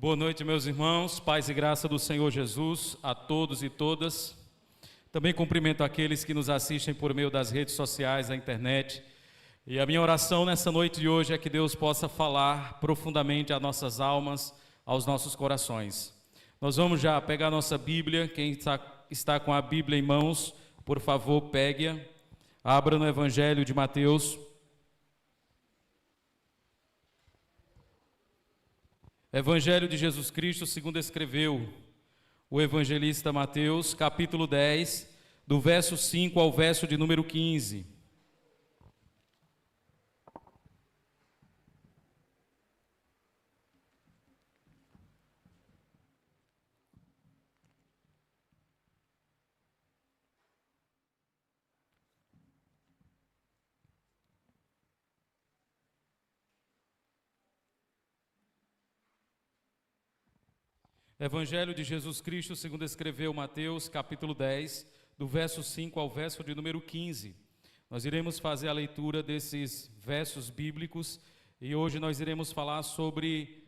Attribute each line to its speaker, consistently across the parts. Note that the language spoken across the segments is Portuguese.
Speaker 1: Boa noite, meus irmãos, paz e graça do Senhor Jesus a todos e todas. Também cumprimento aqueles que nos assistem por meio das redes sociais, da internet. E a minha oração nessa noite de hoje é que Deus possa falar profundamente às nossas almas, aos nossos corações. Nós vamos já pegar nossa Bíblia. Quem está com a Bíblia em mãos, por favor, pegue-a. Abra no Evangelho de Mateus. Evangelho de Jesus Cristo, segundo escreveu o evangelista Mateus, capítulo 10, do verso 5 ao verso de número 15. Evangelho de Jesus Cristo, segundo escreveu Mateus, capítulo 10, do verso 5 ao verso de número 15. Nós iremos fazer a leitura desses versos bíblicos e hoje nós iremos falar sobre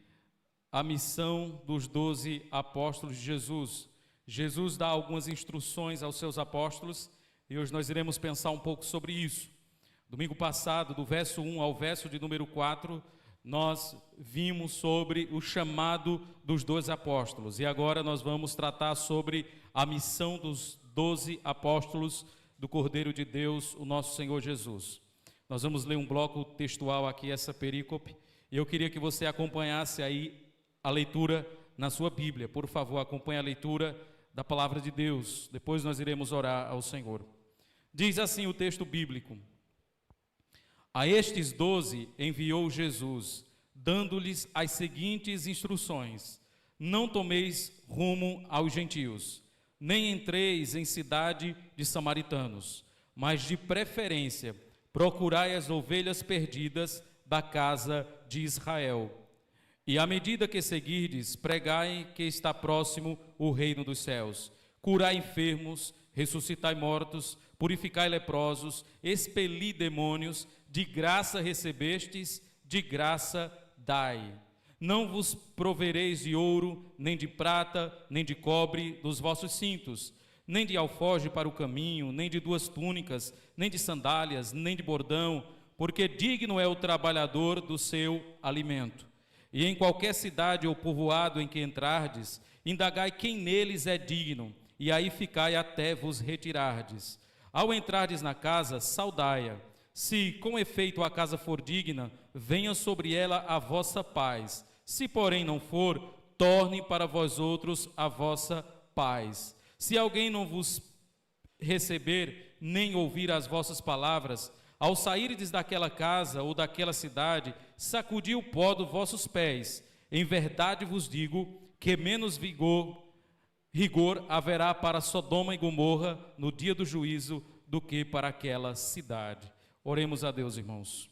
Speaker 1: a missão dos 12 apóstolos de Jesus. Jesus dá algumas instruções aos seus apóstolos e hoje nós iremos pensar um pouco sobre isso. Domingo passado, do verso 1 ao verso de número 4, nós vimos sobre o chamado dos 12 apóstolos e agora nós vamos tratar sobre a missão dos 12 apóstolos do Cordeiro de Deus, o nosso Senhor Jesus. Nós vamos ler um bloco textual aqui, essa perícope, e eu queria que você acompanhasse aí a leitura na sua Bíblia. Por favor, acompanhe a leitura da palavra de Deus, depois nós iremos orar ao Senhor. Diz assim o texto bíblico: a estes 12 enviou Jesus, dando-lhes as seguintes instruções: não tomeis rumo aos gentios, nem entreis em cidade de samaritanos, mas de preferência procurai as ovelhas perdidas da casa de Israel. E à medida que seguirdes, pregai que está próximo o reino dos céus. Curai enfermos, ressuscitai mortos, purificai leprosos, expeli demônios, de graça recebestes, de graça dai. Não vos provereis de ouro, nem de prata, nem de cobre dos vossos cintos, nem de alforje para o caminho, nem de 2 túnicas, nem de sandálias, nem de bordão, porque digno é o trabalhador do seu alimento. E em qualquer cidade ou povoado em que entrardes, indagai quem neles é digno, e aí ficai até vos retirardes. Ao entrardes na casa, saudai-a. Se com efeito a casa for digna, venha sobre ela a vossa paz. Se porém não for, torne para vós outros a vossa paz. Se alguém não vos receber, nem ouvir as vossas palavras, ao sairdes daquela casa ou daquela cidade, sacudi o pó dos vossos pés. Em verdade vos digo que menos rigor haverá para Sodoma e Gomorra no dia do juízo do que para aquela cidade. Oremos a Deus, irmãos.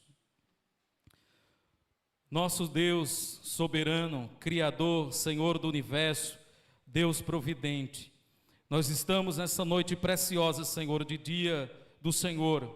Speaker 1: Nosso Deus soberano, Criador, Senhor do universo, Deus providente, nós estamos nessa noite preciosa, Senhor, de dia do Senhor,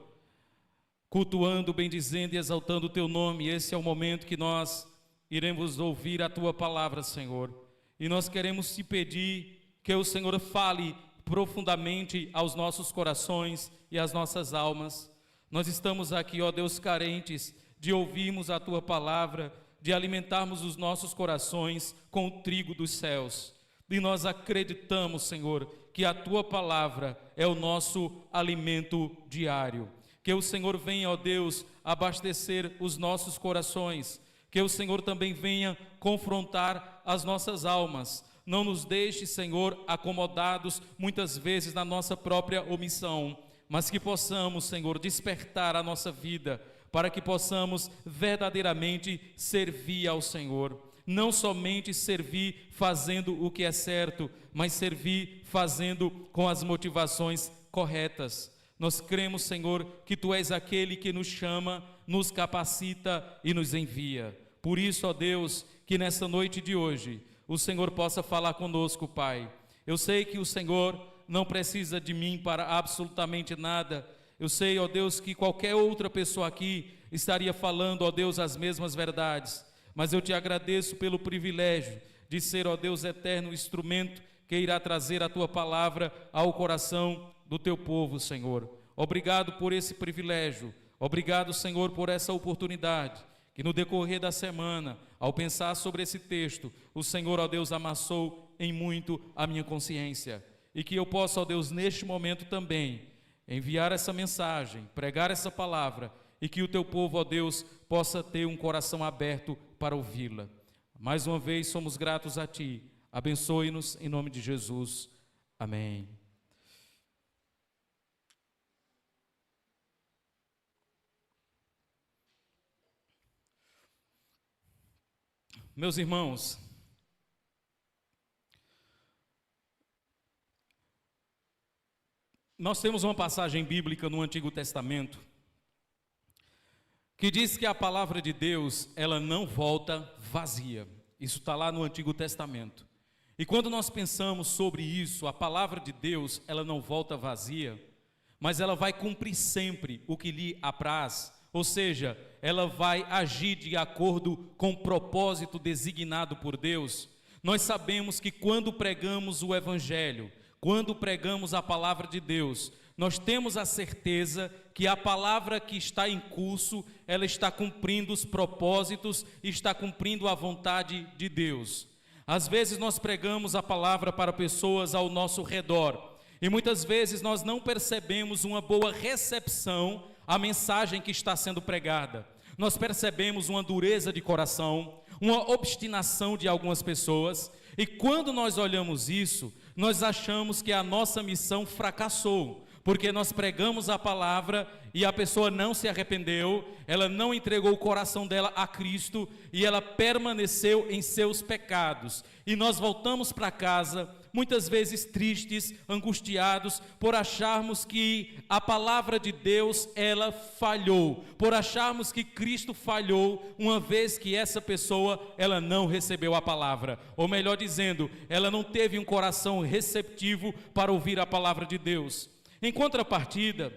Speaker 1: cultuando, bendizendo e exaltando o Teu nome. Esse é o momento que nós iremos ouvir a Tua palavra, Senhor, e nós queremos te pedir que o Senhor fale profundamente aos nossos corações e às nossas almas. Nós estamos aqui, ó Deus, carentes de ouvirmos a Tua palavra, de alimentarmos os nossos corações com o trigo dos céus. E nós acreditamos, Senhor, que a Tua palavra é o nosso alimento diário. Que o Senhor venha, ó Deus, abastecer os nossos corações. Que o Senhor também venha confrontar as nossas almas. Não nos deixe, Senhor, acomodados muitas vezes na nossa própria omissão, mas que possamos, Senhor, despertar a nossa vida para que possamos verdadeiramente servir ao Senhor. Não somente servir fazendo o que é certo, mas servir fazendo com as motivações corretas. Nós cremos, Senhor, que Tu és aquele que nos chama, nos capacita e nos envia. Por isso, ó Deus, que nessa noite de hoje o Senhor possa falar conosco, Pai. Eu sei que o Senhor não precisa de mim para absolutamente nada. Eu sei, ó Deus, que qualquer outra pessoa aqui estaria falando, ó Deus, as mesmas verdades. Mas eu te agradeço pelo privilégio de ser, ó Deus eterno, o instrumento que irá trazer a tua palavra ao coração do teu povo, Senhor. Obrigado por esse privilégio, obrigado, Senhor, por essa oportunidade, que no decorrer da semana, ao pensar sobre esse texto, o Senhor, ó Deus, amassou em muito a minha consciência, e que eu possa, ó Deus, neste momento também, enviar essa mensagem, pregar essa palavra, e que o teu povo, ó Deus, possa ter um coração aberto para ouvi-la. Mais uma vez somos gratos a Ti, abençoe-nos em nome de Jesus, amém. Meus irmãos, nós temos uma passagem bíblica no Antigo Testamento que diz que a palavra de Deus, ela não volta vazia. Isso está lá no Antigo Testamento. E quando nós pensamos sobre isso, a palavra de Deus, ela não volta vazia, mas ela vai cumprir sempre o que lhe apraz, ou seja, ela vai agir de acordo com o propósito designado por Deus. Nós sabemos que quando pregamos o Evangelho, quando pregamos a palavra de Deus, nós temos a certeza que a palavra que está em curso, ela está cumprindo os propósitos, está cumprindo a vontade de Deus. Às vezes nós pregamos a palavra para pessoas ao nosso redor, e muitas vezes nós não percebemos uma boa recepção à mensagem que está sendo pregada. Nós percebemos uma dureza de coração, uma obstinação de algumas pessoas, e quando nós olhamos isso, nós achamos que a nossa missão fracassou, porque nós pregamos a palavra e a pessoa não se arrependeu, ela não entregou o coração dela a Cristo e ela permaneceu em seus pecados. E nós voltamos para casa, muitas vezes tristes, angustiados, por acharmos que a palavra de Deus, ela falhou, por acharmos que Cristo falhou, uma vez que essa pessoa, ela não recebeu a palavra, ou melhor dizendo, ela não teve um coração receptivo para ouvir a palavra de Deus. Em contrapartida,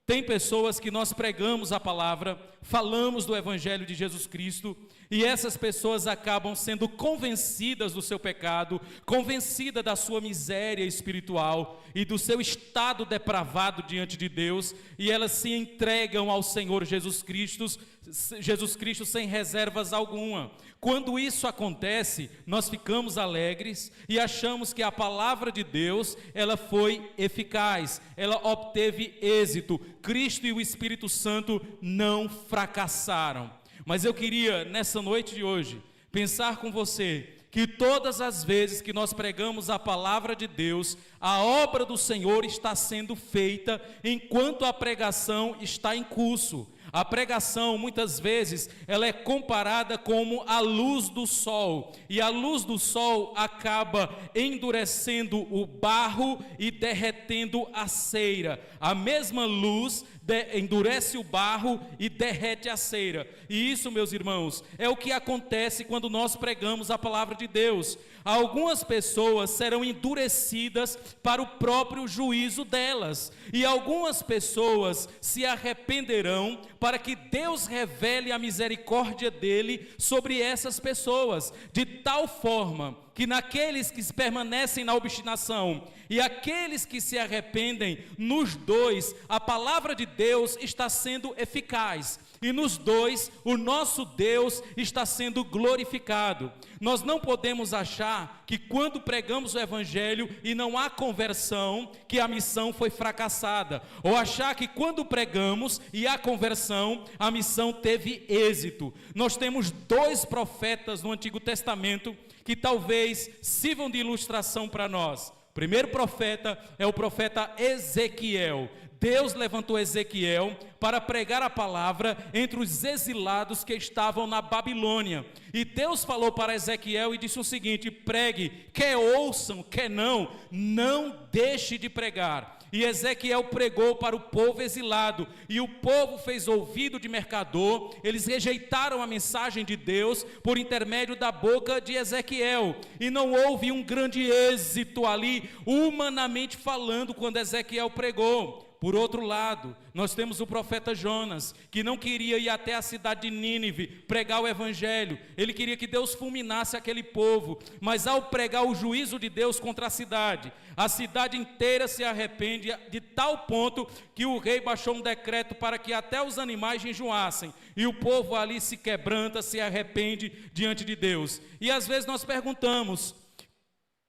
Speaker 1: tem pessoas que nós pregamos a palavra, falamos do Evangelho de Jesus Cristo, e essas pessoas acabam sendo convencidas do seu pecado, convencidas da sua miséria espiritual e do seu estado depravado diante de Deus, e elas se entregam ao Senhor Jesus Cristo sem reservas alguma. Quando isso acontece, nós ficamos alegres e achamos que a palavra de Deus, ela foi eficaz, ela obteve êxito. Cristo e o Espírito Santo não fracassaram. Mas eu queria, nessa noite de hoje, pensar com você que todas as vezes que nós pregamos a palavra de Deus, a obra do Senhor está sendo feita enquanto a pregação está em curso. A pregação, muitas vezes, ela é comparada como a luz do sol, e a luz do sol acaba endurecendo o barro e derretendo a cera. A mesma luz endurece o barro e derrete a cera. E isso, meus irmãos, é o que acontece quando nós pregamos a palavra de Deus. Algumas pessoas serão endurecidas para o próprio juízo delas, e algumas pessoas se arrependerão para que Deus revele a misericórdia dele sobre essas pessoas, de tal forma que naqueles que permanecem na obstinação e aqueles que se arrependem, nos dois a palavra de Deus está sendo eficaz, e nos dois o nosso Deus está sendo glorificado. Nós não podemos achar que quando pregamos o Evangelho e não há conversão, que a missão foi fracassada, ou achar que quando pregamos e há conversão, a missão teve êxito. Nós temos dois profetas no Antigo Testamento que talvez sirvam de ilustração para nós. O primeiro profeta é o profeta Ezequiel. Deus levantou Ezequiel para pregar a palavra entre os exilados que estavam na Babilônia. E Deus falou para Ezequiel e disse o seguinte: pregue, quer ouçam, quer não deixe de pregar. E Ezequiel pregou para o povo exilado, e o povo fez ouvido de mercador. Eles rejeitaram a mensagem de Deus por intermédio da boca de Ezequiel, e não houve um grande êxito ali, humanamente falando, quando Ezequiel pregou. Por outro lado, nós temos o profeta Jonas, que não queria ir até a cidade de Nínive pregar o evangelho. Ele queria que Deus fulminasse aquele povo, mas ao pregar o juízo de Deus contra a cidade inteira se arrepende, de tal ponto que o rei baixou um decreto para que até os animais jejuassem, e o povo ali se quebranta, se arrepende diante de Deus. E às vezes nós perguntamos,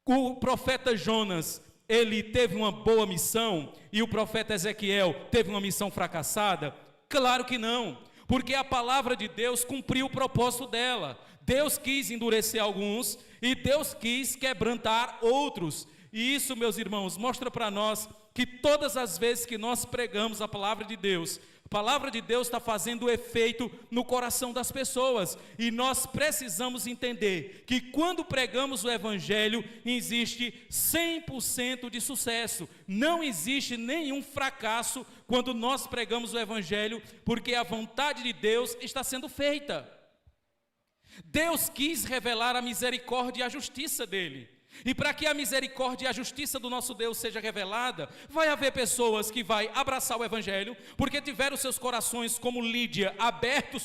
Speaker 1: o profeta Jonas, ele teve uma boa missão e o profeta Ezequiel teve uma missão fracassada? Claro que não, porque a palavra de Deus cumpriu o propósito dela. Deus quis endurecer alguns e Deus quis quebrantar outros. E isso, meus irmãos, mostra para nós que todas as vezes que nós pregamos a palavra de Deus está fazendo efeito no coração das pessoas, e nós precisamos entender que quando pregamos o evangelho, existe 100% de sucesso, não existe nenhum fracasso quando nós pregamos o evangelho, porque a vontade de Deus está sendo feita. Deus quis revelar a misericórdia e a justiça dele. E para que a misericórdia e a justiça do nosso Deus seja revelada, vai haver pessoas que vão abraçar o evangelho, porque tiveram seus corações, como Lídia, aberto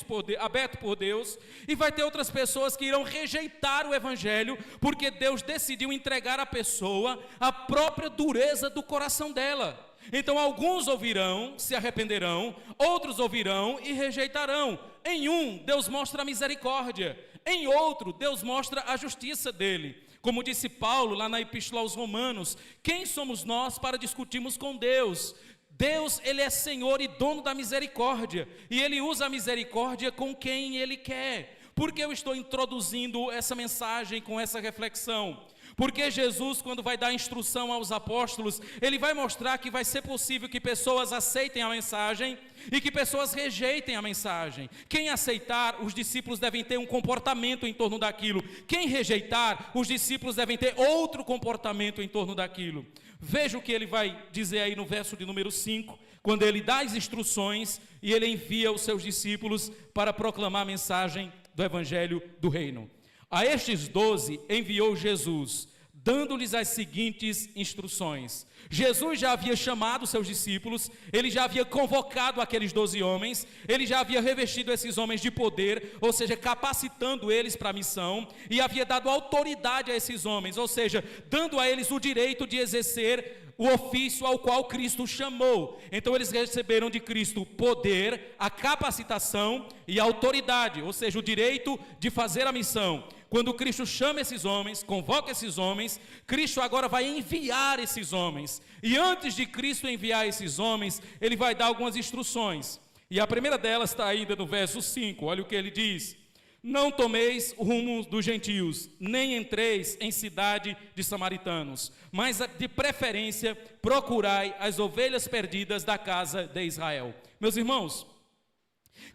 Speaker 1: por Deus, e vai ter outras pessoas que irão rejeitar o evangelho, porque Deus decidiu entregar à pessoa a própria dureza do coração dela. Então alguns ouvirão, se arrependerão, outros ouvirão e rejeitarão. Em um, Deus mostra a misericórdia, em outro, Deus mostra a justiça dele. Como disse Paulo lá na Epístola aos Romanos, quem somos nós para discutirmos com Deus? Deus, ele é Senhor e dono da misericórdia, e ele usa a misericórdia com quem ele quer. Por que eu estou introduzindo essa mensagem com essa reflexão? Porque Jesus, quando vai dar instrução aos apóstolos, ele vai mostrar que vai ser possível que pessoas aceitem a mensagem e que pessoas rejeitem a mensagem. Quem aceitar, os discípulos devem ter um comportamento em torno daquilo. Quem rejeitar, os discípulos devem ter outro comportamento em torno daquilo. Veja o que ele vai dizer aí no verso de número 5, quando ele dá as instruções e ele envia os seus discípulos para proclamar a mensagem do evangelho do reino. A estes 12 enviou Jesus, dando-lhes as seguintes instruções. Jesus já havia chamado seus discípulos, ele já havia convocado aqueles 12 homens, ele já havia revestido esses homens de poder, ou seja, capacitando eles para a missão, e havia dado autoridade a esses homens, ou seja, dando a eles o direito de exercer o ofício ao qual Cristo chamou. Então eles receberam de Cristo poder, a capacitação e a autoridade, ou seja, o direito de fazer a missão. Quando Cristo chama esses homens, convoca esses homens, Cristo agora vai enviar esses homens. E antes de Cristo enviar esses homens, ele vai dar algumas instruções. E a primeira delas está ainda no verso 5, olha o que ele diz: não tomeis o rumo dos gentios, nem entreis em cidade de samaritanos, mas de preferência procurai as ovelhas perdidas da casa de Israel. Meus irmãos,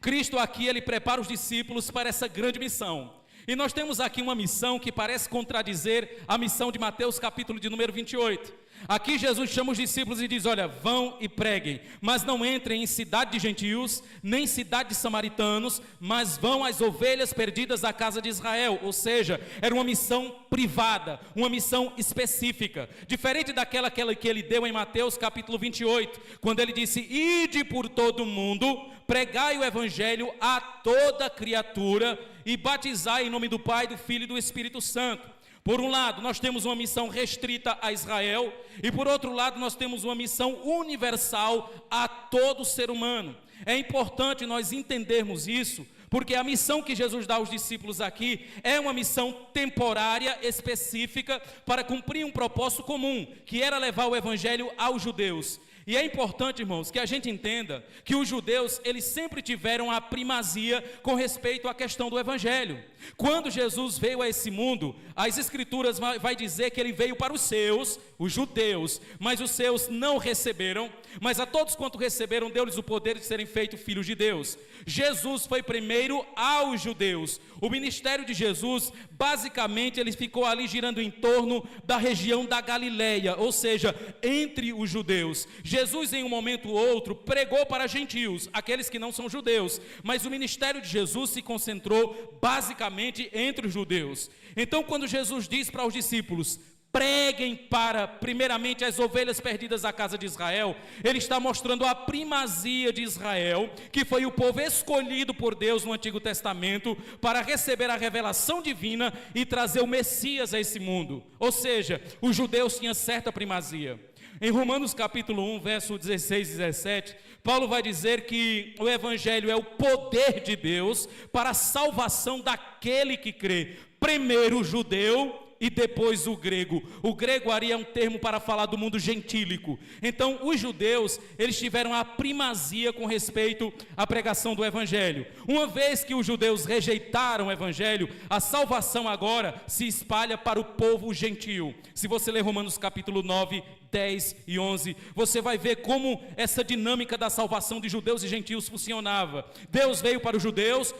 Speaker 1: Cristo aqui, ele prepara os discípulos para essa grande missão. E nós temos aqui uma missão que parece contradizer a missão de Mateus capítulo de número 28. Aqui Jesus chama os discípulos e diz: olha, vão e preguem, mas não entrem em cidade de gentios, nem cidade de samaritanos, mas vão às ovelhas perdidas da casa de Israel. Ou seja, era uma missão privada, uma missão específica, diferente daquela que ele deu em Mateus capítulo 28, quando ele disse: ide por todo o mundo, pregai o evangelho a toda criatura e batizai em nome do Pai, do Filho e do Espírito Santo. Por um lado, nós temos uma missão restrita a Israel, e por outro lado, nós temos uma missão universal a todo ser humano. É importante nós entendermos isso, porque a missão que Jesus dá aos discípulos aqui é uma missão temporária, específica, para cumprir um propósito comum, que era levar o evangelho aos judeus. E é importante, irmãos, que a gente entenda que os judeus, eles sempre tiveram a primazia com respeito à questão do evangelho. Quando Jesus veio a esse mundo, as escrituras vai dizer que ele veio para os seus, os judeus, mas os seus não receberam, mas a todos quanto receberam, deu-lhes o poder de serem feitos filhos de Deus. Jesus foi primeiro aos judeus. O ministério de Jesus, basicamente, ele ficou ali girando em torno da região da Galileia, ou seja, entre os judeus. Jesus, em um momento ou outro, pregou para gentios, aqueles que não são judeus, mas o ministério de Jesus se concentrou basicamente entre os judeus. Então, quando Jesus diz para os discípulos: preguem para, primeiramente, as ovelhas perdidas da casa de Israel, ele está mostrando a primazia de Israel, que foi o povo escolhido por Deus no Antigo Testamento para receber a revelação divina e trazer o Messias a esse mundo. Ou seja, os judeus tinham certa primazia. Em Romanos capítulo 1, verso 16 e 17, Paulo vai dizer que o Evangelho é o poder de Deus para a salvação daquele que crê. Primeiro o judeu e depois o grego. O grego aí é um termo para falar do mundo gentílico. Então, os judeus, eles tiveram a primazia com respeito à pregação do Evangelho. Uma vez que os judeus rejeitaram o Evangelho, a salvação agora se espalha para o povo gentil. Se você ler Romanos capítulo 9, 10 e 11, você vai ver como essa dinâmica da salvação de judeus e gentios funcionava. Deus veio para os judeus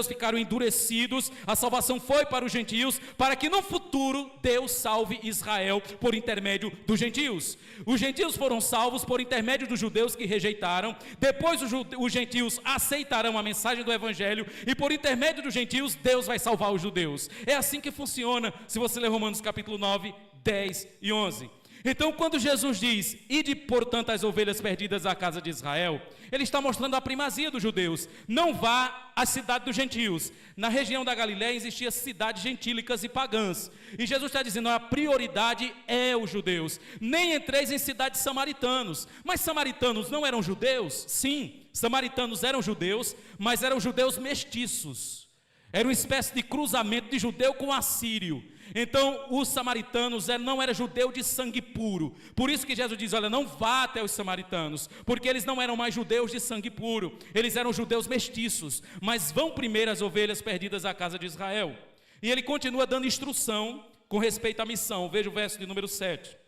Speaker 1: ficaram endurecidos, a salvação foi para os gentios, para que no futuro Deus salve Israel por intermédio dos gentios. Os gentios foram salvos por intermédio dos judeus que rejeitaram, depois os gentios aceitarão a mensagem do Evangelho, e por intermédio dos gentios Deus vai salvar os judeus. É assim que funciona, se você ler Romanos capítulo 9, 10 e 11. Então, quando Jesus diz, ide portanto as ovelhas perdidas à casa de Israel, ele está mostrando a primazia dos judeus. Não vá à cidade dos gentios. Na região da Galiléia existiam cidades gentílicas e pagãs, e Jesus está dizendo, a prioridade é os judeus. Nem entreis em cidades samaritanos. Mas samaritanos não eram judeus? Sim, samaritanos eram judeus, mas eram judeus mestiços. Era uma espécie de cruzamento de judeu com assírio. Então, os samaritanos não eram judeus de sangue puro. Por isso que Jesus diz, olha, não vá até os samaritanos, porque eles não eram mais judeus de sangue puro, eles eram judeus mestiços. Mas vão primeiro as ovelhas perdidas à casa de Israel. E ele continua dando instrução com respeito à missão. Veja o verso de número 7.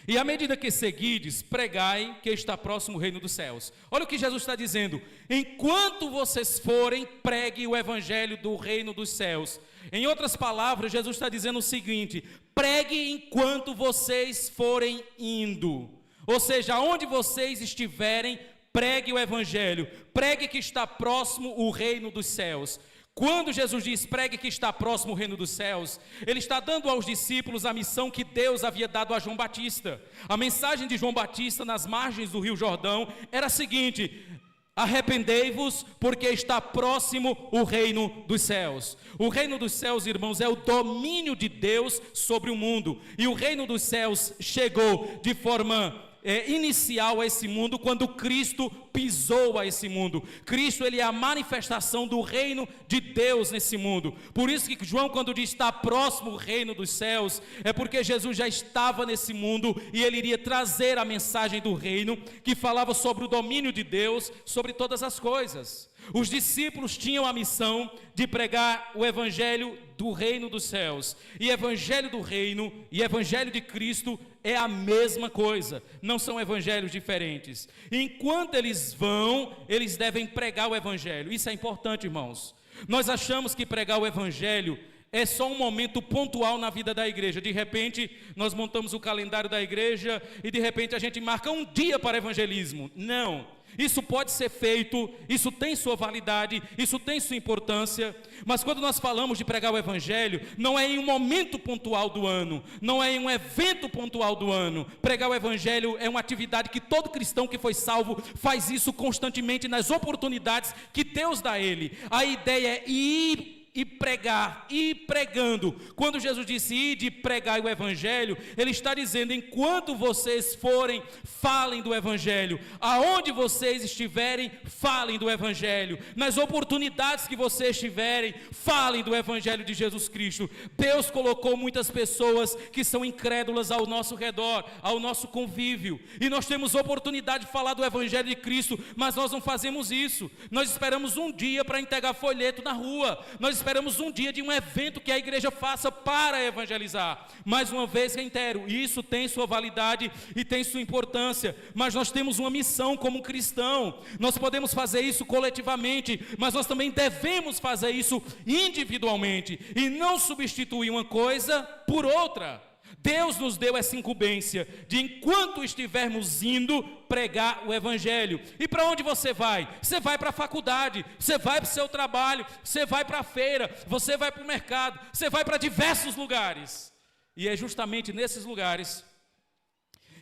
Speaker 1: E à medida que seguides, pregai que está próximo o reino dos céus. Olha o que Jesus está dizendo, enquanto vocês forem, pregue o evangelho do reino dos céus. Em outras palavras, Jesus está dizendo o seguinte, pregue enquanto vocês forem indo. Ou seja, aonde vocês estiverem, pregue o evangelho, pregue que está próximo o reino dos céus. Quando Jesus diz, pregue que está próximo o reino dos céus, ele está dando aos discípulos a missão que Deus havia dado a João Batista. A mensagem de João Batista nas margens do Rio Jordão era a seguinte, arrependei-vos porque está próximo o reino dos céus. O reino dos céus, irmãos, é o domínio de Deus sobre o mundo. E o reino dos céus chegou de forma inicial a esse mundo quando Cristo pisou a esse mundo. Cristo, ele é a manifestação do reino de Deus nesse mundo. Por isso que João, quando diz está próximo o reino dos céus, é porque Jesus já estava nesse mundo e ele iria trazer a mensagem do reino que falava sobre o domínio de Deus sobre todas as coisas. Os discípulos tinham a missão de pregar o evangelho do reino dos céus. E evangelho do reino e evangelho de Cristo é a mesma coisa, não são evangelhos diferentes. Enquanto eles vão, eles devem pregar o evangelho. Isso é importante, irmãos. Nós achamos que pregar o evangelho é só um momento pontual na vida da igreja. De repente, nós montamos o calendário da igreja e de repente a gente marca um dia para evangelismo. Não. Isso pode ser feito, isso tem sua validade, isso tem sua importância, mas quando nós falamos de pregar o evangelho, não é em um momento pontual do ano, não é em um evento pontual do ano. Pregar o evangelho é uma atividade que todo cristão que foi salvo faz isso constantemente nas oportunidades que Deus dá a ele. A ideia é ir e pregar, e pregando. Quando Jesus disse ide e pregai o evangelho, ele está dizendo, enquanto vocês forem, falem do evangelho. Aonde vocês estiverem, falem do evangelho. Nas oportunidades que vocês tiverem, falem do evangelho de Jesus Cristo. Deus colocou muitas pessoas que são incrédulas ao nosso redor, ao nosso convívio, e nós temos oportunidade de falar do evangelho de Cristo, mas nós não fazemos isso. Nós esperamos um dia para entregar folheto na rua, nós esperamos um dia de um evento que a igreja faça para evangelizar. Mais uma vez reitero, isso tem sua validade e tem sua importância, mas nós temos uma missão como cristão. Nós podemos fazer isso coletivamente, mas nós também devemos fazer isso individualmente e não substituir uma coisa por outra. Deus nos deu essa incumbência de, enquanto estivermos indo, pregar o evangelho. E para onde você vai? Você vai para a faculdade, você vai para o seu trabalho, você vai para a feira, você vai para o mercado, você vai para diversos lugares. E é justamente nesses lugares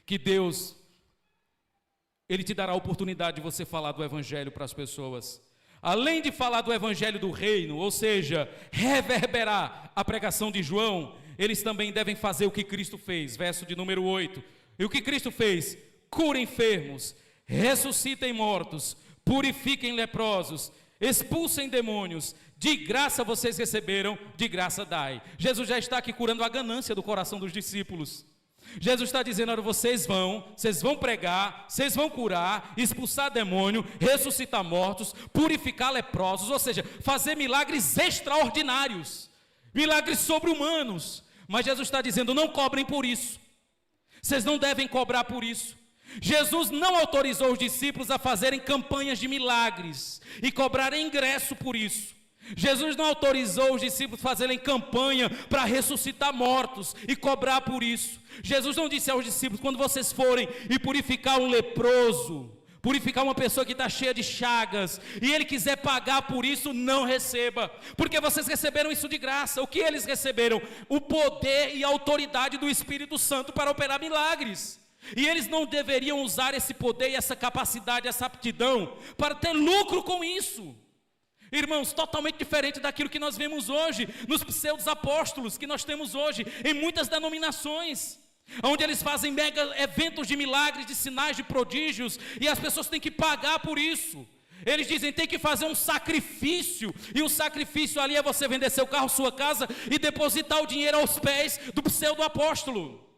Speaker 1: que Deus, Ele te dará a oportunidade de você falar do Evangelho para as pessoas. Além de falar do Evangelho do Reino, ou seja, reverberar a pregação de João, eles também devem fazer o que Cristo fez, verso de número 8. E o que Cristo fez? Cura enfermos, ressuscitem mortos, purifiquem leprosos, expulsem demônios, de graça vocês receberam, de graça dai. Jesus já está aqui curando a ganância do coração dos discípulos. Jesus está dizendo: olha, vocês vão pregar, vocês vão curar, expulsar demônio, ressuscitar mortos, purificar leprosos, ou seja, fazer milagres extraordinários, milagres sobre-humanos. Mas Jesus está dizendo: não cobrem por isso, vocês não devem cobrar por isso. Jesus não autorizou os discípulos a fazerem campanhas de milagres e cobrarem ingresso por isso. Jesus não autorizou os discípulos a fazerem campanha para ressuscitar mortos e cobrar por isso. Jesus não disse aos discípulos: quando vocês forem e purificar um leproso, purificar uma pessoa que está cheia de chagas, e ele quiser pagar por isso, não receba, porque vocês receberam isso de graça. O que eles receberam? O poder e a autoridade do Espírito Santo para operar milagres. E eles não deveriam usar esse poder e essa capacidade, essa aptidão, para ter lucro com isso. Irmãos, totalmente diferente daquilo que nós vemos hoje, nos pseudos apóstolos que nós temos hoje, em muitas denominações, onde eles fazem mega eventos de milagres, de sinais, de prodígios, e as pessoas têm que pagar por isso. Eles dizem: tem que fazer um sacrifício, e o sacrifício ali é você vender seu carro, sua casa, e depositar o dinheiro aos pés do pseudo apóstolo.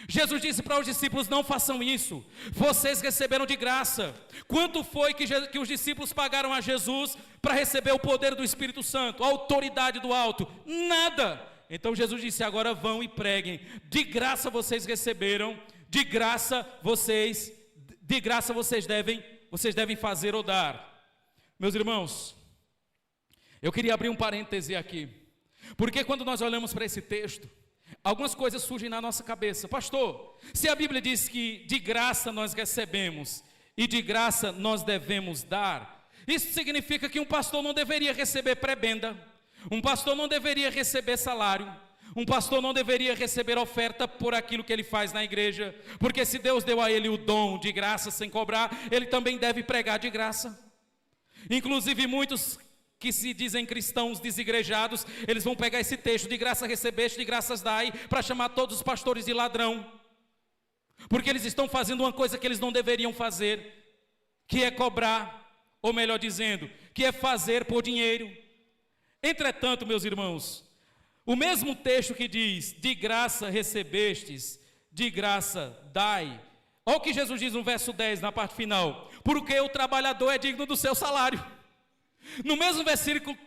Speaker 1: Jesus disse para os discípulos: não façam isso, vocês receberam de graça. Quanto foi que os discípulos pagaram a Jesus para receber o poder do Espírito Santo, a autoridade do alto? Nada. Então Jesus disse: agora vão e preguem, de graça vocês receberam, de graça vocês devem fazer ou dar. Meus irmãos, eu queria abrir um parêntese aqui, porque quando nós olhamos para esse texto, algumas coisas surgem na nossa cabeça. Pastor, se a Bíblia diz que de graça nós recebemos e de graça nós devemos dar, isso significa que um pastor não deveria receber prebenda, um pastor não deveria receber salário, um pastor não deveria receber oferta por aquilo que ele faz na igreja, porque se Deus deu a ele o dom de graça sem cobrar, ele também deve pregar de graça. Inclusive muitos que se dizem cristãos desigrejados, eles vão pegar esse texto: de graça recebeste, de graças dai, para chamar todos os pastores de ladrão, porque eles estão fazendo uma coisa que eles não deveriam fazer, que é cobrar, ou melhor dizendo, que é fazer por dinheiro. Entretanto, meus irmãos, o mesmo texto que diz: de graça recebestes, de graça dai, olha o que Jesus diz no verso 10, na parte final: porque o trabalhador é digno do seu salário. No mesmo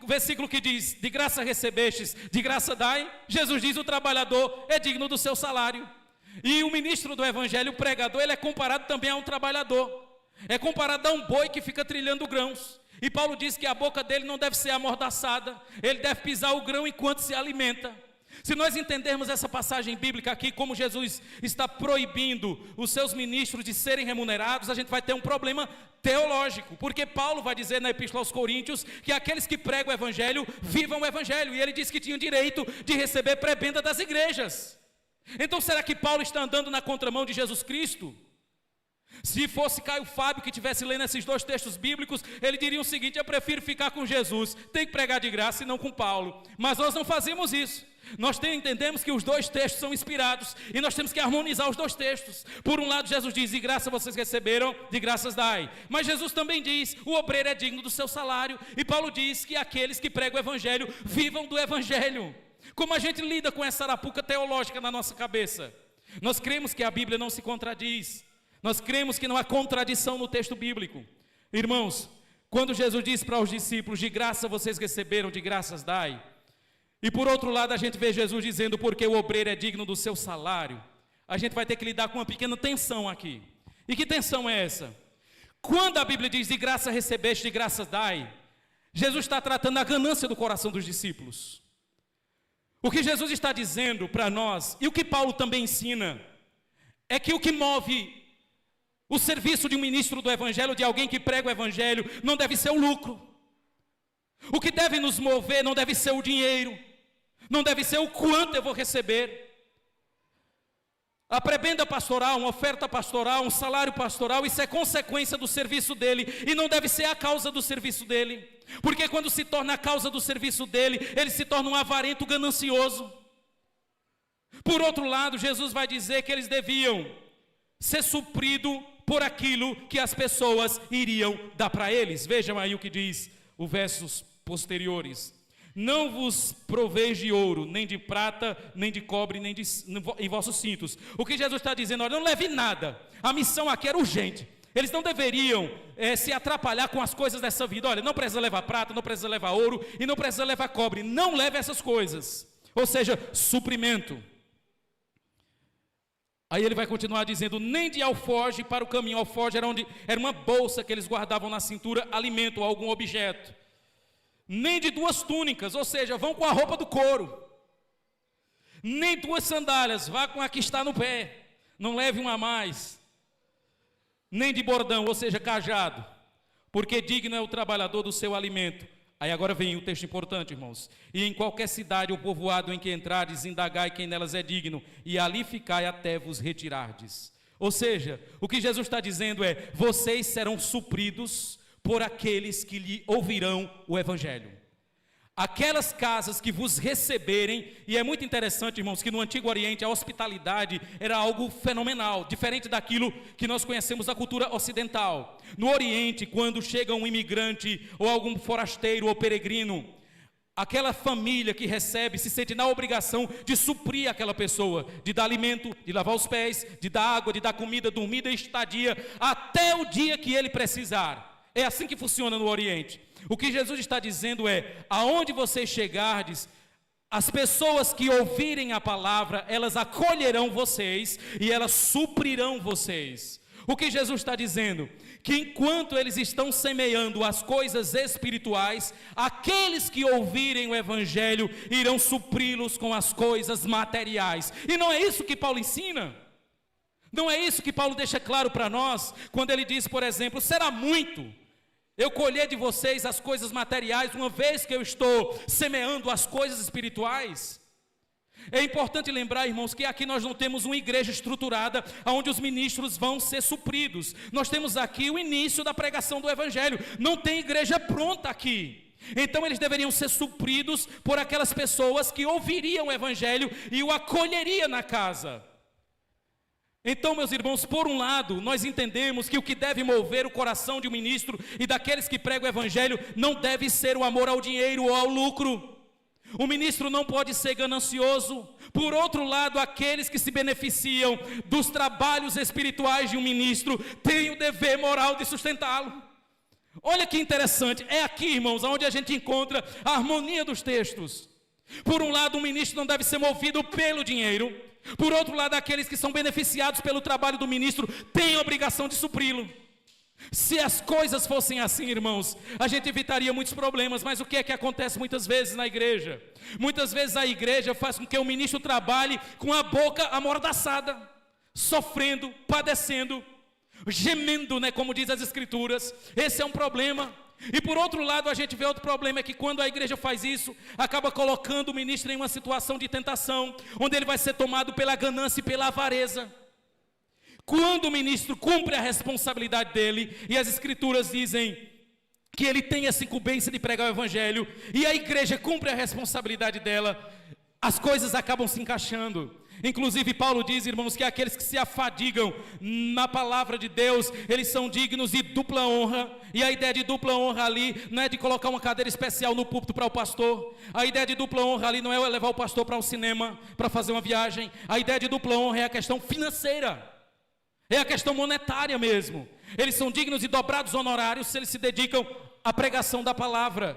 Speaker 1: versículo que diz: de graça recebestes, de graça dai, Jesus diz: o trabalhador é digno do seu salário. E o ministro do evangelho, o pregador, ele é comparado também a um trabalhador, é comparado a um boi que fica trilhando grãos. E Paulo diz que a boca dele não deve ser amordaçada, ele deve pisar o grão enquanto se alimenta. Se nós entendermos essa passagem bíblica aqui, como Jesus está proibindo os seus ministros de serem remunerados, a gente vai ter um problema teológico, porque Paulo vai dizer na Epístola aos Coríntios que aqueles que pregam o Evangelho, vivam o Evangelho, e ele diz que tinham direito de receber prebenda das igrejas. Então será que Paulo está andando na contramão de Jesus Cristo? Se fosse Caio Fábio que estivesse lendo esses dois textos bíblicos, ele diria o seguinte: eu prefiro ficar com Jesus, tem que pregar de graça e não com Paulo. Mas nós não fazemos isso. Nós entendemos que os dois textos são inspirados e nós temos que harmonizar os dois textos. Por um lado, Jesus diz: de graça vocês receberam, de graças dai. Mas Jesus também diz: o obreiro é digno do seu salário. E Paulo diz que aqueles que pregam o Evangelho vivam do Evangelho. Como a gente lida com essa arapuca teológica na nossa cabeça? Nós cremos que a Bíblia não se contradiz, nós cremos que não há contradição no texto bíblico. Irmãos, quando Jesus diz para os discípulos: de graça vocês receberam, de graças dai, e por outro lado a gente vê Jesus dizendo: porque o obreiro é digno do seu salário, a gente vai ter que lidar com uma pequena tensão aqui. E que tensão é essa? Quando a Bíblia diz: de graça recebeste, de graças dai, Jesus está tratando a ganância do coração dos discípulos. O que Jesus está dizendo para nós, e o que Paulo também ensina, é que o que move o serviço de um ministro do Evangelho, de alguém que prega o Evangelho, não deve ser o lucro. O que deve nos mover não deve ser o dinheiro, não deve ser o quanto eu vou receber. A prebenda pastoral, uma oferta pastoral, um salário pastoral, isso é consequência do serviço dele, e não deve ser a causa do serviço dele, porque quando se torna a causa do serviço dele, ele se torna um avarento ganancioso. Por outro lado, Jesus vai dizer que eles deviam ser supridos por aquilo que as pessoas iriam dar para eles. Vejam aí o que diz os versos posteriores. Não vos proveis de ouro, nem de prata, nem de cobre, nem em vossos cintos. O que Jesus está dizendo, olha, não leve nada. A missão aqui era urgente. Eles não deveriam se atrapalhar com as coisas dessa vida. Olha, não precisa levar prata, não precisa levar ouro e não precisa levar cobre. Não leve essas coisas. Ou seja, suprimento. Aí ele vai continuar dizendo, nem de alforje para o caminho. Alforje era uma bolsa que eles guardavam na cintura, alimento ou algum objeto. Nem de 2 túnicas, ou seja, vão com a roupa do couro. Nem 2 sandálias, vá com a que está no pé, não leve uma a mais. Nem de bordão, ou seja, cajado, porque digno é o trabalhador do seu alimento. Aí agora vem o texto importante, irmãos. E em qualquer cidade ou povoado em que entrardes, indagai quem nelas é digno, e ali ficai até vos retirardes. Ou seja, o que Jesus está dizendo é, vocês serão supridos por aqueles que lhe ouvirão o Evangelho. Aquelas casas que vos receberem, e é muito interessante, irmãos, que no Antigo Oriente a hospitalidade era algo fenomenal, diferente daquilo que nós conhecemos da cultura ocidental. No Oriente, quando chega um imigrante, ou algum forasteiro ou peregrino, aquela família que recebe se sente na obrigação de suprir aquela pessoa, de dar alimento, de lavar os pés, de dar água, de dar comida, dormida e estadia, até o dia que ele precisar. É assim que funciona no Oriente. O que Jesus está dizendo é, aonde vocês chegardes, as pessoas que ouvirem a palavra, elas acolherão vocês e elas suprirão vocês. O que Jesus está dizendo? Que enquanto eles estão semeando as coisas espirituais, aqueles que ouvirem o Evangelho irão supri-los com as coisas materiais. E não é isso que Paulo ensina? Não é isso que Paulo deixa claro para nós, quando ele diz, por exemplo, será muito eu colher de vocês as coisas materiais, uma vez que eu estou semeando as coisas espirituais? É importante lembrar, irmãos, que aqui nós não temos uma igreja estruturada, onde os ministros vão ser supridos. Nós temos aqui o início da pregação do Evangelho, não tem igreja pronta aqui. Então eles deveriam ser supridos por aquelas pessoas que ouviriam o Evangelho e o acolheriam na casa. Então, meus irmãos, por um lado, nós entendemos que o que deve mover o coração de um ministro e daqueles que pregam o Evangelho não deve ser o amor ao dinheiro ou ao lucro. O ministro não pode ser ganancioso. Por outro lado, aqueles que se beneficiam dos trabalhos espirituais de um ministro têm o dever moral de sustentá-lo. Olha que interessante, é aqui, irmãos, onde a gente encontra a harmonia dos textos. Por um lado, o ministro não deve ser movido pelo dinheiro. Por outro lado, aqueles que são beneficiados pelo trabalho do ministro têm a obrigação de supri-lo. Se as coisas fossem assim, irmãos, a gente evitaria muitos problemas. Mas o que é que acontece muitas vezes na igreja? Muitas vezes a igreja faz com que o ministro trabalhe com a boca amordaçada, sofrendo, padecendo, gemendo, como diz as escrituras. Esse é um problema. E por outro lado, a gente vê outro problema, é que quando a igreja faz isso, acaba colocando o ministro em uma situação de tentação, onde ele vai ser tomado pela ganância e pela avareza. Quando o ministro cumpre a responsabilidade dele, e as escrituras dizem que ele tem essa incumbência de pregar o Evangelho, e a igreja cumpre a responsabilidade dela, as coisas acabam se encaixando. Inclusive Paulo diz, irmãos, que aqueles que se afadigam na palavra de Deus, eles são dignos de dupla honra. E a ideia de dupla honra ali não é de colocar uma cadeira especial no púlpito para o pastor. A ideia de dupla honra ali não é levar o pastor para um cinema, para fazer uma viagem. A ideia de dupla honra é a questão financeira, é a questão monetária mesmo. Eles são dignos de dobrados honorários se eles se dedicam à pregação da palavra.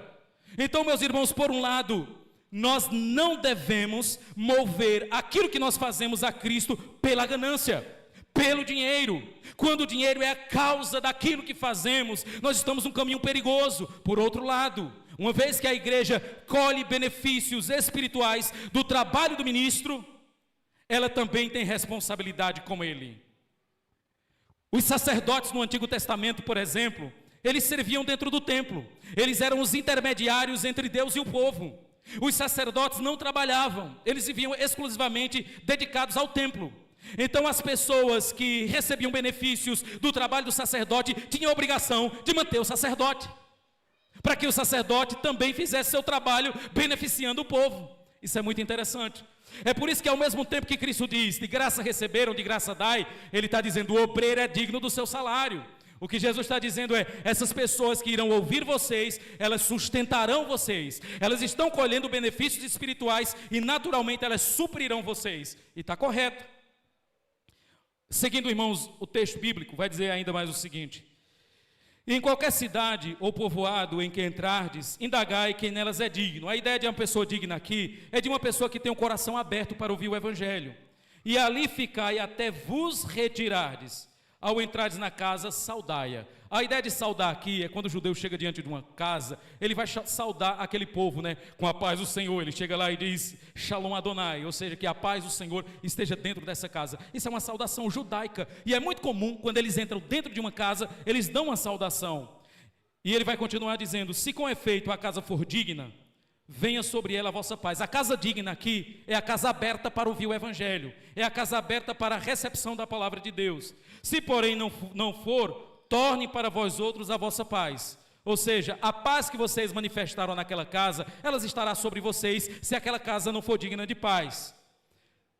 Speaker 1: Então, meus irmãos, por um lado, nós não devemos mover aquilo que nós fazemos a Cristo pela ganância, pelo dinheiro. Quando o dinheiro é a causa daquilo que fazemos, nós estamos num caminho perigoso. Por outro lado, uma vez que a igreja colhe benefícios espirituais do trabalho do ministro, ela também tem responsabilidade com ele. Os sacerdotes no Antigo Testamento, por exemplo, eles serviam dentro do templo. Eles eram os intermediários entre Deus e o povo. Os sacerdotes não trabalhavam, eles viviam exclusivamente dedicados ao templo. Então as pessoas que recebiam benefícios do trabalho do sacerdote tinham a obrigação de manter o sacerdote, para que o sacerdote também fizesse seu trabalho beneficiando o povo. Isso é muito interessante. É por isso que ao mesmo tempo que Cristo diz, de graça receberam, de graça dai, Ele está dizendo, o obreiro é digno do seu salário. O que Jesus está dizendo é, essas pessoas que irão ouvir vocês, elas sustentarão vocês, elas estão colhendo benefícios espirituais e naturalmente elas suprirão vocês. E está correto. Seguindo, irmãos, o texto bíblico vai dizer ainda mais o seguinte: em qualquer cidade ou povoado em que entrardes, indagai quem nelas é digno. A ideia de uma pessoa digna aqui é de uma pessoa que tem o coração aberto para ouvir o evangelho. E ali ficai até vos retirardes. Ao entrardes na casa, saudai-a. A ideia de saudar aqui é quando o judeu chega diante de uma casa, ele vai saudar aquele povo, né, com a paz do Senhor. Ele chega lá e diz, Shalom Adonai, ou seja, que a paz do Senhor esteja dentro dessa casa. Isso é uma saudação judaica, e é muito comum, quando eles entram dentro de uma casa, eles dão uma saudação. E ele vai continuar dizendo, se com efeito a casa for digna, venha sobre ela a vossa paz. A casa digna aqui é a casa aberta para ouvir o evangelho, é a casa aberta para a recepção da palavra de Deus. Se porém não for, torne para vós outros a vossa paz. Ou seja, a paz que vocês manifestaram naquela casa, ela estará sobre vocês, se aquela casa não for digna de paz.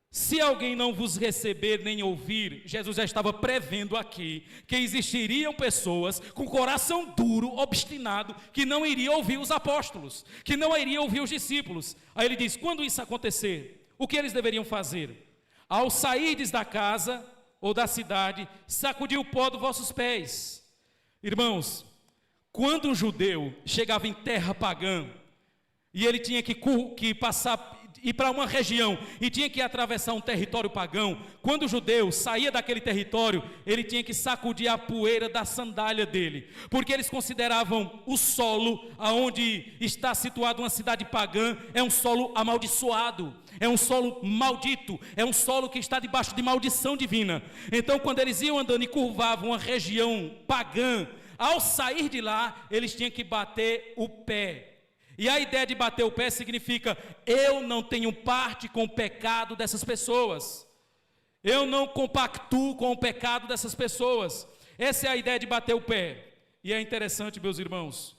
Speaker 1: Se alguém não vos receber nem ouvir, Jesus já estava prevendo aqui que existiriam pessoas com coração duro, obstinado, que não iriam ouvir os apóstolos, que não iriam ouvir os discípulos. Aí ele diz, quando isso acontecer, o que eles deveriam fazer? Ao sairdes da casa ou da cidade, sacudir o pó dos vossos pés. Irmãos, quando um judeu chegava em terra pagã, e ele tinha que passar, ir para uma região, e tinha que atravessar um território pagão, quando o judeu saía daquele território, ele tinha que sacudir a poeira da sandália dele, porque eles consideravam o solo, aonde está situada uma cidade pagã, é um solo amaldiçoado, é um solo maldito, é um solo que está debaixo de maldição divina. Então quando eles iam andando e curvavam uma região pagã, ao sair de lá, eles tinham que bater o pé. E a ideia de bater o pé significa, eu não tenho parte com o pecado dessas pessoas, eu não compactuo com o pecado dessas pessoas. Essa é a ideia de bater o pé. E é interessante, meus irmãos,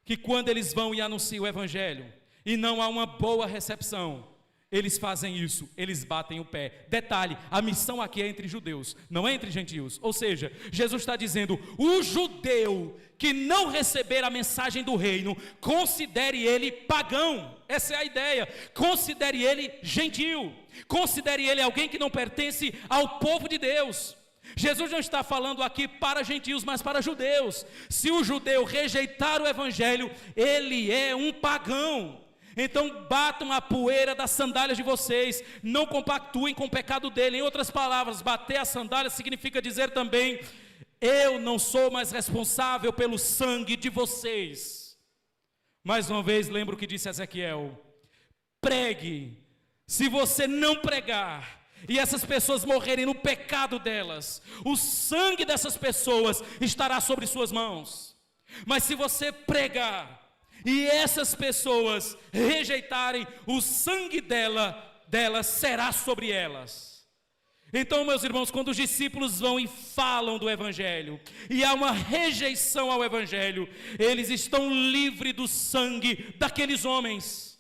Speaker 1: que quando eles vão e anunciam o evangelho, e não há uma boa recepção, eles fazem isso, eles batem o pé. Detalhe, a missão aqui é entre judeus, não é entre gentios. Ou seja, Jesus está dizendo, o judeu que não receber a mensagem do reino, considere ele pagão. Essa é a ideia, considere ele gentil, considere ele alguém que não pertence ao povo de Deus. Jesus não está falando aqui para gentios, mas para judeus. Se o judeu rejeitar o evangelho, ele é um pagão. Então batam a poeira das sandálias de vocês, não compactuem com o pecado dele. Em outras palavras, bater a sandália significa dizer também, eu não sou mais responsável pelo sangue de vocês. Mais uma vez, lembro o que disse Ezequiel, pregue. Se você não pregar, e essas pessoas morrerem no pecado delas, o sangue dessas pessoas estará sobre suas mãos. Mas se você pregar, e essas pessoas rejeitarem, o sangue delas será sobre elas. Então, meus irmãos, quando os discípulos vão e falam do evangelho, e há uma rejeição ao evangelho, eles estão livres do sangue daqueles homens.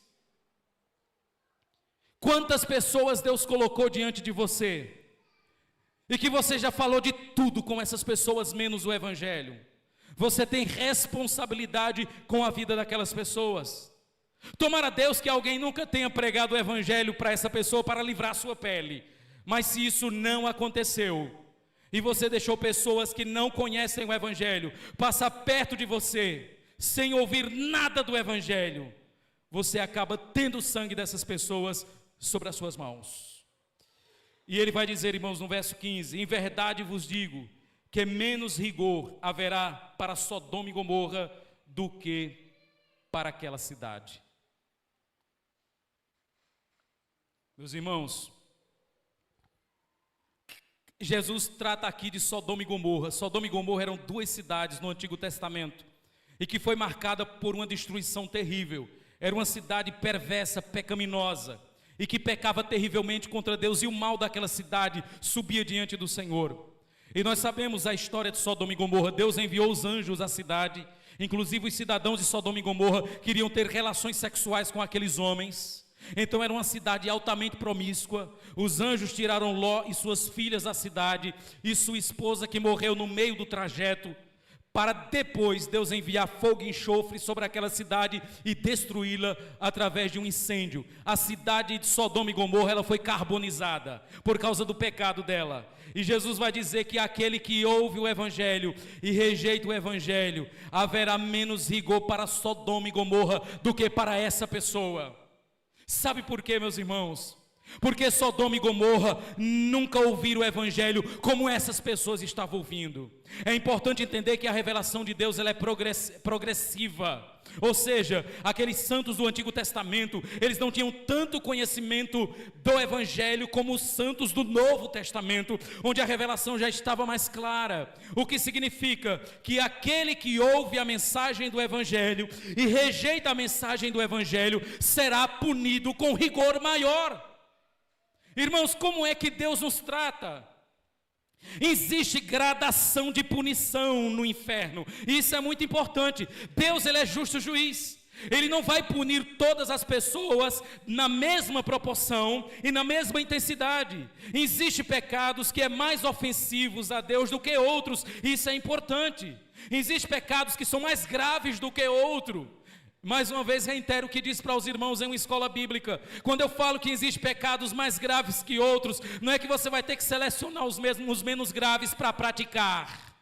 Speaker 1: Quantas pessoas Deus colocou diante de você, e que você já falou de tudo com essas pessoas, menos o evangelho. Você tem responsabilidade com a vida daquelas pessoas. Tomara Deus que alguém nunca tenha pregado o evangelho para essa pessoa para livrar sua pele. Mas se isso não aconteceu, e você deixou pessoas que não conhecem o evangelho passar perto de você, sem ouvir nada do evangelho, você acaba tendo o sangue dessas pessoas sobre as suas mãos. E ele vai dizer, irmãos, no verso 15, em verdade vos digo, que menos rigor haverá para Sodoma e Gomorra do que para aquela cidade. Meus irmãos, Jesus trata aqui de Sodoma e Gomorra. Sodoma e Gomorra eram duas cidades no Antigo Testamento, e que foi marcada por uma destruição terrível. Era uma cidade perversa, pecaminosa. e que pecava terrivelmente contra Deus, e o mal daquela cidade subia diante do Senhor. E nós sabemos a história de Sodoma e Gomorra. Deus enviou os anjos à cidade, inclusive os cidadãos de Sodoma e Gomorra queriam ter relações sexuais com aqueles homens. Então era uma cidade altamente promíscua. Os anjos tiraram Ló e suas filhas da cidade e sua esposa, que morreu no meio do trajeto, para depois Deus enviar fogo e enxofre sobre aquela cidade e destruí-la através de um incêndio. A cidade de Sodoma e Gomorra, ela foi carbonizada por causa do pecado dela. E Jesus vai dizer que aquele que ouve o Evangelho e rejeita o Evangelho, haverá menos rigor para Sodoma e Gomorra do que para essa pessoa. Sabe por quê, meus irmãos? Porque Sodoma e Gomorra nunca ouviram o Evangelho como essas pessoas estavam ouvindo. É importante entender que a revelação de Deus, ela é progressiva. Ou seja, aqueles santos do Antigo Testamento, eles não tinham tanto conhecimento do Evangelho como os santos do Novo Testamento, onde a revelação já estava mais clara. O que significa que aquele que ouve a mensagem do Evangelho e rejeita a mensagem do Evangelho será punido com rigor maior. Irmãos, como é que Deus nos trata? Existe gradação de punição no inferno, e isso é muito importante. Deus, ele é justo juiz. Ele não vai punir todas as pessoas na mesma proporção e na mesma intensidade. Existem pecados que é mais ofensivos a Deus do que outros, e isso é importante. Existem pecados que são mais graves do que outros. Mais uma vez reitero o que disse para os irmãos em uma escola bíblica. Quando eu falo que existem pecados mais graves que outros, não é que você vai ter que selecionar os menos graves para praticar,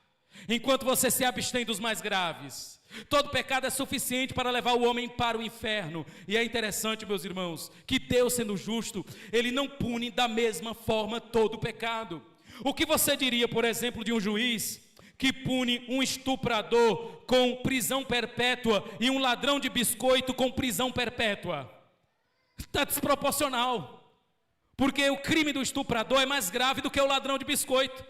Speaker 1: enquanto você se abstém dos mais graves. Todo pecado é suficiente para levar o homem para o inferno. E é interessante, meus irmãos, que Deus, sendo justo, ele não pune da mesma forma todo pecado. O que você diria, por exemplo, de um juiz que pune um estuprador com prisão perpétua e um ladrão de biscoito com prisão perpétua? Está desproporcional, porque o crime do estuprador é mais grave do que o ladrão de biscoito.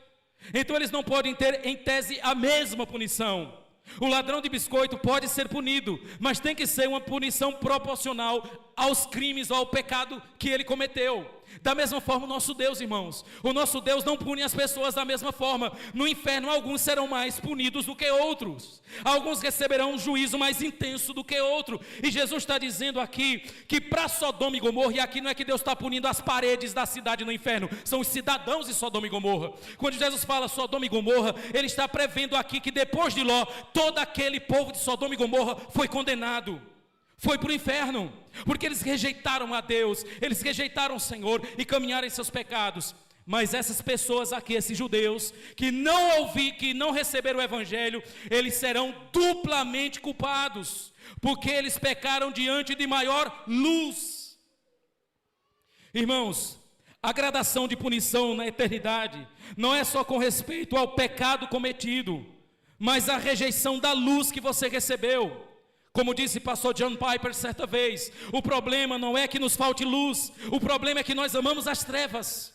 Speaker 1: Então eles não podem ter, em tese, a mesma punição. O ladrão de biscoito pode ser punido, mas tem que ser uma punição proporcional aos crimes ou ao pecado que ele cometeu. Da mesma forma o nosso Deus, irmãos, o nosso Deus não pune as pessoas da mesma forma. No inferno alguns serão mais punidos do que outros, alguns receberão um juízo mais intenso do que outro. E Jesus está dizendo aqui que para Sodoma e Gomorra, e aqui não é que Deus está punindo as paredes da cidade no inferno, são os cidadãos de Sodoma e Gomorra. Quando Jesus fala Sodoma e Gomorra, ele está prevendo aqui que depois de Ló, todo aquele povo de Sodoma e Gomorra foi condenado, foi para o inferno, porque eles rejeitaram a Deus, eles rejeitaram o Senhor e caminharam em seus pecados. Mas essas pessoas aqui, esses judeus, que não receberam o Evangelho, eles serão duplamente culpados, porque eles pecaram diante de maior luz. Irmãos, a gradação de punição na eternidade não é só com respeito ao pecado cometido, mas a rejeição da luz que você recebeu. Como disse pastor John Piper certa vez, o problema não é que nos falte luz, o problema é que nós amamos as trevas.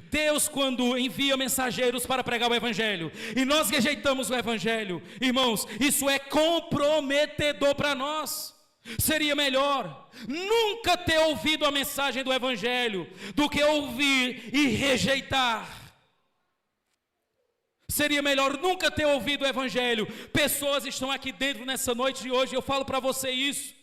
Speaker 1: Deus, quando envia mensageiros para pregar o Evangelho, e nós rejeitamos o Evangelho, irmãos, isso é comprometedor para nós. Seria melhor nunca ter ouvido a mensagem do Evangelho do que ouvir e rejeitar. Seria melhor nunca ter ouvido o Evangelho. Pessoas estão aqui dentro nessa noite de hoje, eu falo para você isso.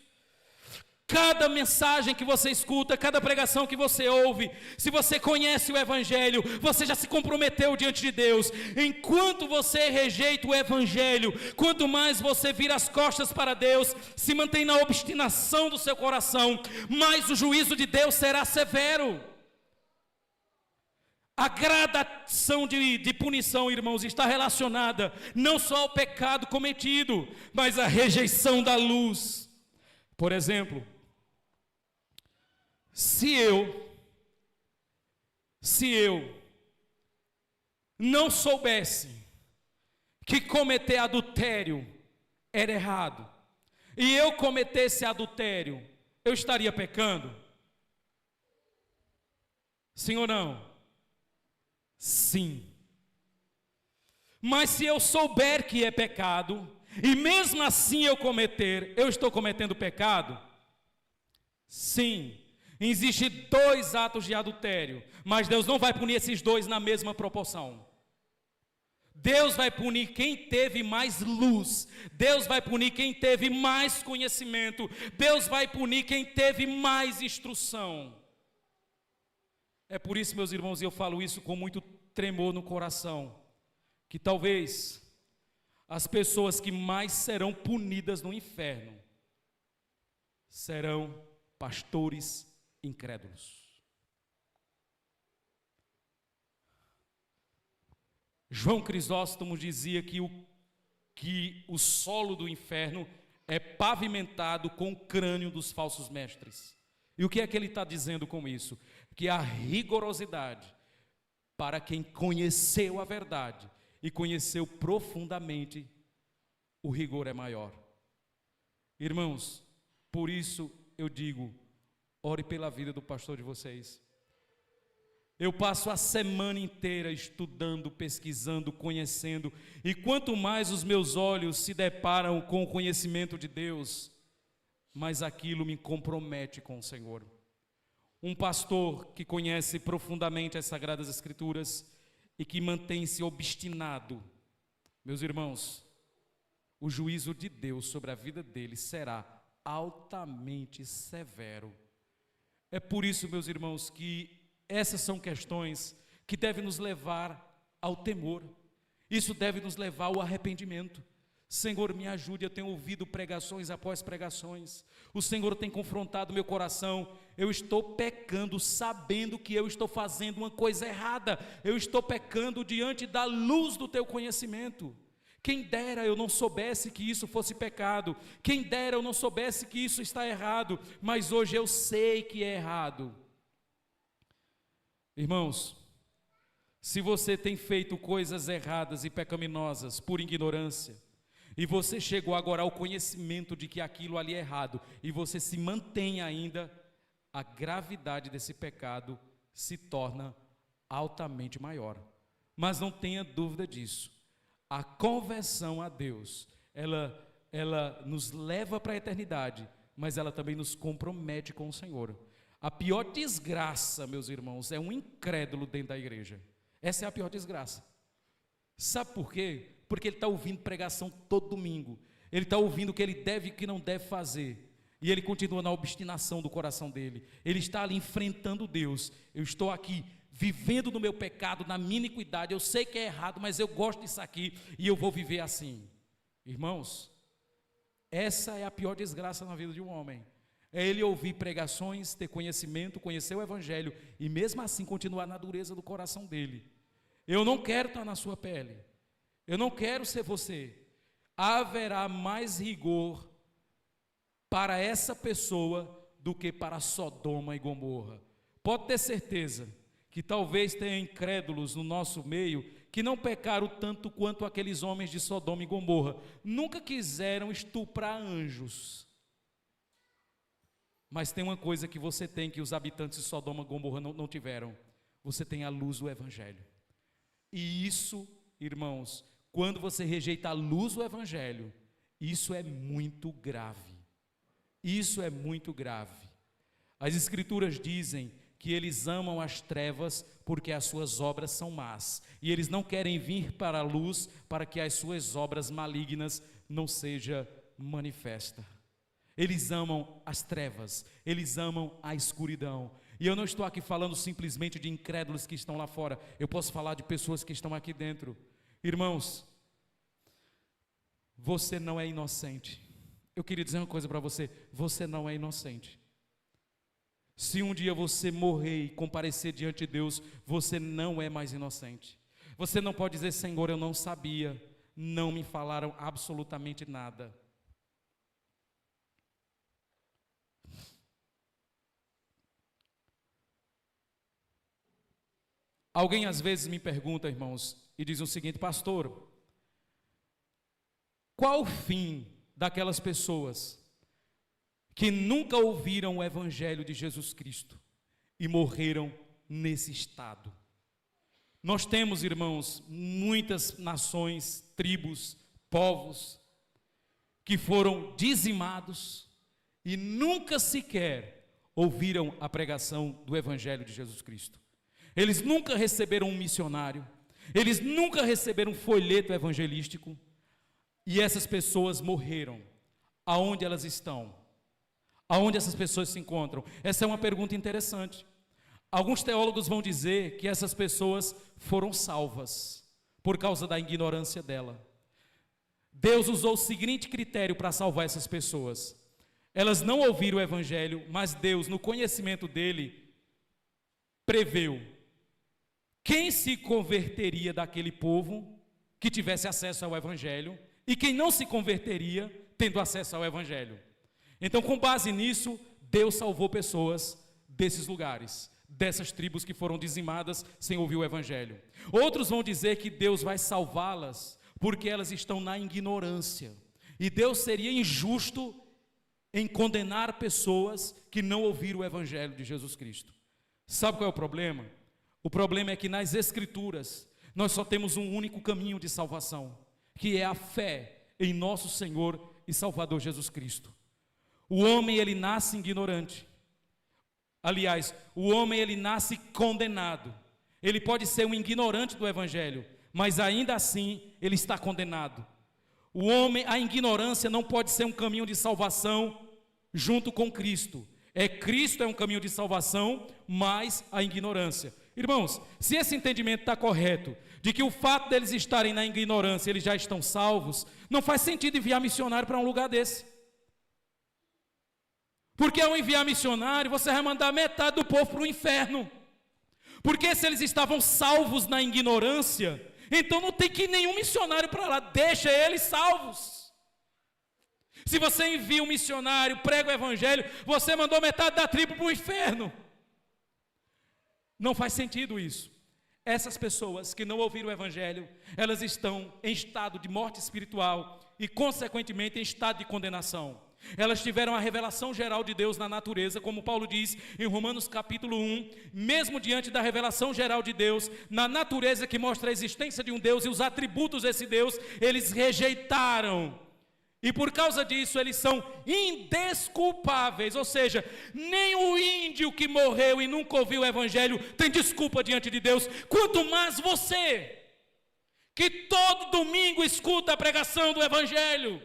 Speaker 1: Cada mensagem que você escuta, cada pregação que você ouve, se você conhece o Evangelho, você já se comprometeu diante de Deus. Enquanto você rejeita o Evangelho, quanto mais você vira as costas para Deus, se mantém na obstinação do seu coração, mais o juízo de Deus será severo. A gradação de punição, irmãos, está relacionada não só ao pecado cometido, mas à rejeição da luz. Por exemplo, se eu não soubesse que cometer adultério era errado, e eu cometesse adultério, eu estaria pecando? Sim ou não? Sim. Mas se eu souber que é pecado, e mesmo assim eu cometer, eu estou cometendo pecado? Sim. Existem 2 atos de adultério, mas Deus não vai punir esses 2 na mesma proporção. Deus vai punir quem teve mais luz, Deus vai punir quem teve mais conhecimento, Deus vai punir quem teve mais instrução. É por isso, meus irmãos, e eu falo isso com muito tremor no coração, que talvez as pessoas que mais serão punidas no inferno serão pastores incrédulos. João Crisóstomo dizia que o solo do inferno é pavimentado com o crânio dos falsos mestres. E o que é que ele está dizendo com isso? Que a rigorosidade para quem conheceu a verdade e conheceu profundamente, o rigor é maior. Irmãos, por isso eu digo, ore pela vida do pastor de vocês. Eu passo a semana inteira estudando, pesquisando, conhecendo, e quanto mais os meus olhos se deparam com o conhecimento de Deus, mais aquilo me compromete com o Senhor. Um pastor que conhece profundamente as Sagradas Escrituras e que mantém-se obstinado, meus irmãos, o juízo de Deus sobre a vida dele será altamente severo. É por isso, meus irmãos, que essas são questões que devem nos levar ao temor. Isso deve nos levar ao arrependimento. Senhor, me ajude, eu tenho ouvido pregações após pregações. O Senhor tem confrontado meu coração. Eu estou pecando, sabendo que eu estou fazendo uma coisa errada. Eu estou pecando diante da luz do teu conhecimento. Quem dera eu não soubesse que isso fosse pecado. Quem dera eu não soubesse que isso está errado. Mas hoje eu sei que é errado. Irmãos, se você tem feito coisas erradas e pecaminosas por ignorância, e você chegou agora ao conhecimento de que aquilo ali é errado, e você se mantém ainda, a gravidade desse pecado se torna altamente maior. Mas não tenha dúvida disso. A conversão a Deus, ela nos leva para a eternidade, mas ela também nos compromete com o Senhor. A pior desgraça, meus irmãos, é um incrédulo dentro da igreja. Essa é a pior desgraça. Sabe por quê? Porque ele está ouvindo pregação todo domingo. Ele está ouvindo o que ele deve e o que não deve fazer. E ele continua na obstinação do coração dele. Ele está ali enfrentando Deus. Eu estou aqui vivendo no meu pecado, na minha iniquidade. Eu sei que é errado, mas eu gosto disso aqui e eu vou viver assim. Irmãos, essa é a pior desgraça na vida de um homem. É ele ouvir pregações, ter conhecimento, conhecer o Evangelho e mesmo assim continuar na dureza do coração dele. Eu não quero estar na sua pele. Eu não quero ser você. Haverá mais rigor para essa pessoa do que para Sodoma e Gomorra. Pode ter certeza que talvez tenha incrédulos no nosso meio que não pecaram tanto quanto aqueles homens de Sodoma e Gomorra. Nunca quiseram estuprar anjos. Mas tem uma coisa que você tem que os habitantes de Sodoma e Gomorra não tiveram. Você tem a luz do Evangelho. E isso, irmãos, quando você rejeita a luz do Evangelho, isso é muito grave. Isso é muito grave. As Escrituras dizem que eles amam as trevas porque as suas obras são más. E eles não querem vir para a luz para que as suas obras malignas não sejam manifestas. Eles amam as trevas, eles amam a escuridão. E eu não estou aqui falando simplesmente de incrédulos que estão lá fora. Eu posso falar de pessoas que estão aqui dentro. Irmãos, você não é inocente. Eu queria dizer uma coisa para você: você não é inocente. Se um dia você morrer e comparecer diante de Deus, você não é mais inocente. Você não pode dizer: Senhor, eu não sabia, não me falaram absolutamente nada. Alguém às vezes me pergunta, irmãos, e diz o seguinte: pastor, qual o fim daquelas pessoas que nunca ouviram o Evangelho de Jesus Cristo e morreram nesse estado? Nós temos, irmãos, muitas nações, tribos, povos que foram dizimados e nunca sequer ouviram a pregação do Evangelho de Jesus Cristo. Eles nunca receberam um missionário, eles nunca receberam um folheto evangelístico, e essas pessoas morreram. Aonde elas estão? Aonde essas pessoas se encontram? Essa é uma pergunta interessante. Alguns teólogos vão dizer que essas pessoas foram salvas por causa da ignorância dela. Deus usou o seguinte critério para salvar essas pessoas: elas não ouviram o Evangelho, mas Deus, no conhecimento dele, preveu quem se converteria daquele povo que tivesse acesso ao Evangelho e quem não se converteria tendo acesso ao Evangelho. Então, com base nisso, Deus salvou pessoas desses lugares, dessas tribos que foram dizimadas sem ouvir o Evangelho. Outros vão dizer que Deus vai salvá-las porque elas estão na ignorância, e Deus seria injusto em condenar pessoas que não ouviram o Evangelho de Jesus Cristo. Sabe qual é o problema? O problema é que nas Escrituras nós só temos um único caminho de salvação, que é a fé em nosso Senhor e Salvador Jesus Cristo. O homem, ele nasce ignorante. Aliás, o homem, ele nasce condenado. Ele pode ser um ignorante do Evangelho, mas ainda assim ele está condenado. O homem, a ignorância não pode ser um caminho de salvação junto com Cristo. Cristo é um caminho de salvação, mas a ignorância. Irmãos, se esse entendimento está correto, de que o fato deles estarem na ignorância, eles já estão salvos, não faz sentido enviar missionário para um lugar desse. Porque ao enviar missionário, você vai mandar metade do povo para o inferno. Porque se eles estavam salvos na ignorância, então não tem que ir nenhum missionário para lá, deixa eles salvos. Se você envia um missionário, prega o Evangelho, você mandou metade da tribo para o inferno. Não faz sentido isso. Essas pessoas que não ouviram o Evangelho, elas estão em estado de morte espiritual e, consequentemente, em estado de condenação. Elas tiveram a revelação geral de Deus na natureza, como Paulo diz em Romanos capítulo 1, mesmo diante da revelação geral de Deus, na natureza que mostra a existência de um Deus e os atributos desse Deus, eles rejeitaram. E por causa disso eles são indesculpáveis, ou seja, nem o índio que morreu e nunca ouviu o Evangelho tem desculpa diante de Deus, quanto mais você, que todo domingo escuta a pregação do Evangelho,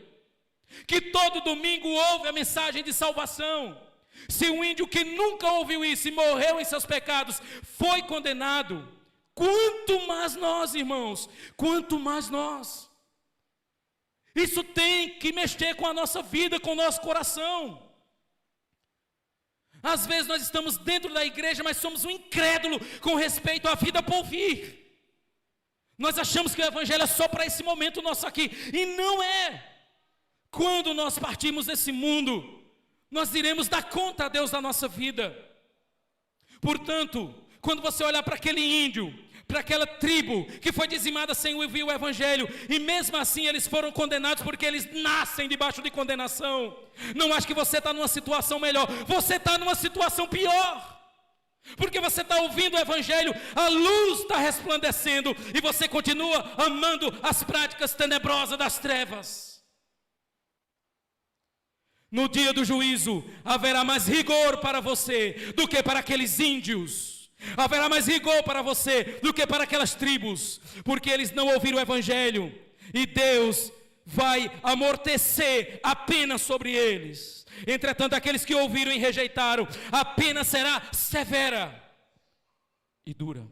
Speaker 1: que todo domingo ouve a mensagem de salvação. Se um índio que nunca ouviu isso e morreu em seus pecados foi condenado, quanto mais nós, irmãos, quanto mais nós. Isso tem que mexer com a nossa vida, com o nosso coração. Às vezes nós estamos dentro da igreja, mas somos um incrédulo com respeito à vida por vir. Nós achamos que o Evangelho é só para esse momento nosso aqui, e não é. Quando nós partirmos desse mundo, nós iremos dar conta a Deus da nossa vida. Portanto, quando você olhar para aquele índio, para aquela tribo que foi dizimada sem ouvir o Evangelho, e mesmo assim eles foram condenados porque eles nascem debaixo de condenação, não acho que você está numa situação melhor, você está numa situação pior. Porque você está ouvindo o Evangelho, a luz está resplandecendo, e você continua amando as práticas tenebrosas das trevas. No dia do juízo, haverá mais rigor para você do que para aqueles índios. Haverá mais rigor para você do que para aquelas tribos, porque eles não ouviram o Evangelho, e Deus vai amortecer a pena sobre eles. Entretanto, aqueles que ouviram e rejeitaram, a pena será severa e dura.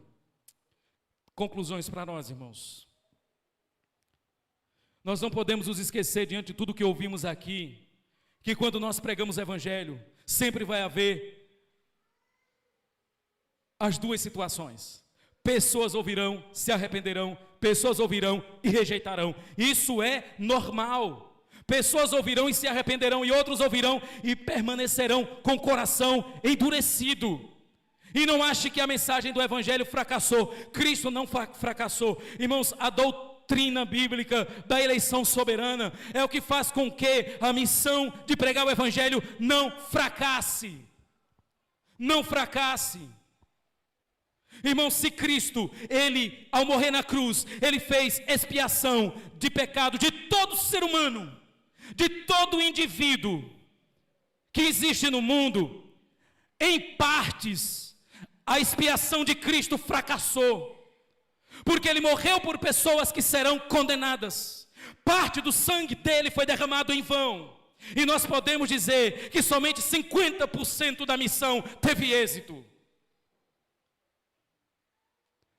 Speaker 1: Conclusões para nós, irmãos. Nós não podemos nos esquecer, diante de tudo que ouvimos aqui, que quando nós pregamos o Evangelho, sempre vai haver as duas situações. Pessoas ouvirão, se arrependerão, pessoas ouvirão e rejeitarão. Isso é normal. Pessoas ouvirão e se arrependerão, e outros ouvirão e permanecerão com o coração endurecido. E não ache que a mensagem do Evangelho fracassou. Cristo não fracassou. Irmãos, a doutrina bíblica da eleição soberana é o que faz com que a missão de pregar o Evangelho não fracasse. Não fracasse. Irmão, se Cristo, Ele, ao morrer na cruz, Ele fez expiação de pecado de todo ser humano, de todo indivíduo que existe no mundo, em partes, a expiação de Cristo fracassou, porque Ele morreu por pessoas que serão condenadas. Parte do sangue dele foi derramado em vão, e nós podemos dizer que somente 50% da missão teve êxito.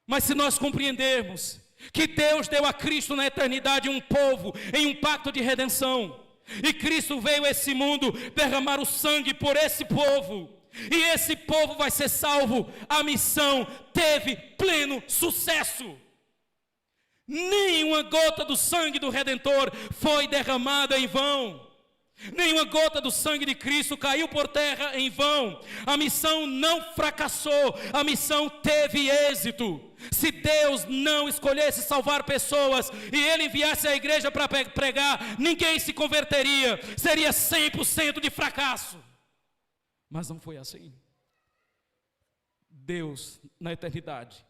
Speaker 1: Mas se nós compreendermos que Deus deu a Cristo na eternidade um povo em um pacto de redenção, e Cristo veio a esse mundo derramar o sangue por esse povo, e esse povo vai ser salvo, a missão teve pleno sucesso. Nenhuma gota do sangue do Redentor foi derramada em vão. Nenhuma gota do sangue de Cristo caiu por terra em vão. A missão não fracassou, a missão teve êxito. Se Deus não escolhesse salvar pessoas e Ele enviasse a igreja para pregar, ninguém se converteria, seria 100% de fracasso. Mas não foi assim. Deus, na eternidade,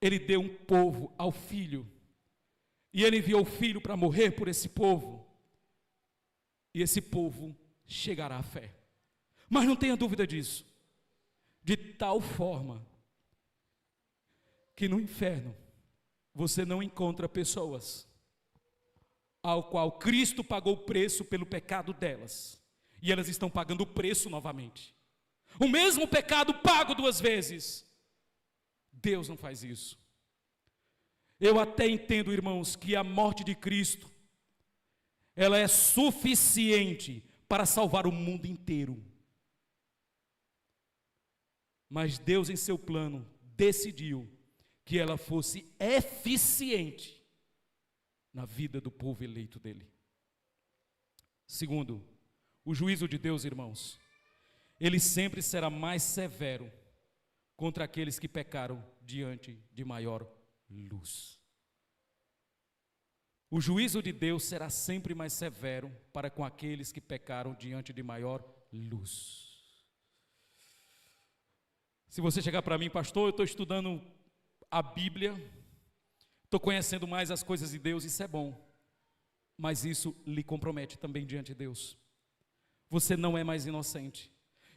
Speaker 1: Ele deu um povo ao Filho, e Ele enviou o Filho para morrer por esse povo, e esse povo chegará à fé. Mas não tenha dúvida disso, de tal forma que no inferno você não encontra pessoas ao qual Cristo pagou o preço pelo pecado delas, e elas estão pagando o preço novamente. O mesmo pecado pago 2 vezes. Deus não faz isso. Eu até entendo, irmãos, que a morte de Cristo, ela é suficiente para salvar o mundo inteiro. Mas Deus, em seu plano, decidiu que ela fosse eficiente na vida do povo eleito dele. Segundo, o juízo de Deus, irmãos, ele sempre será mais severo contra aqueles que pecaram diante de maior luz. O juízo de Deus será sempre mais severo para com aqueles que pecaram diante de maior luz. Se você chegar para mim, pastor, eu estou estudando a Bíblia, estou conhecendo mais as coisas de Deus, isso é bom, mas isso lhe compromete também diante de Deus. Você não é mais inocente.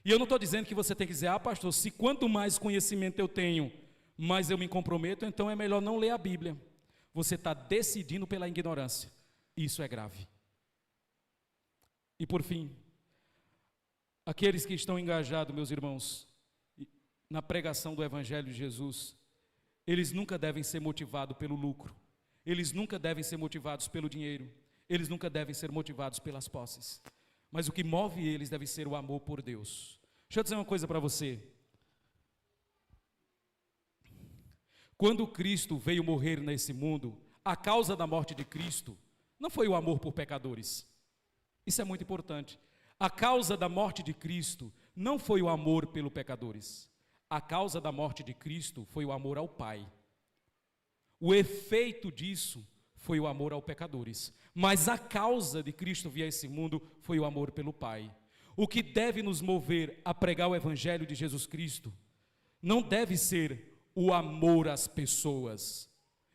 Speaker 1: E eu não estou dizendo que você tem que dizer, pastor, se quanto mais conhecimento eu tenho, mais eu me comprometo, então é melhor não ler a Bíblia. Você está decidindo pela ignorância. Isso é grave. E por fim, aqueles que estão engajados, meus irmãos, na pregação do Evangelho de Jesus, eles nunca devem ser motivados pelo lucro, eles nunca devem ser motivados pelo dinheiro, eles nunca devem ser motivados pelas posses, mas o que move eles deve ser o amor por Deus. Deixa eu dizer uma coisa para você. Quando Cristo veio morrer nesse mundo, a causa da morte de Cristo não foi o amor por pecadores. Isso é muito importante. A causa da morte de Cristo não foi o amor pelos pecadores. A causa da morte de Cristo foi o amor ao Pai. O efeito disso foi o amor aos pecadores. Mas a causa de Cristo vir a esse mundo foi o amor pelo Pai. O que deve nos mover a pregar o Evangelho de Jesus Cristo não deve ser o amor às pessoas.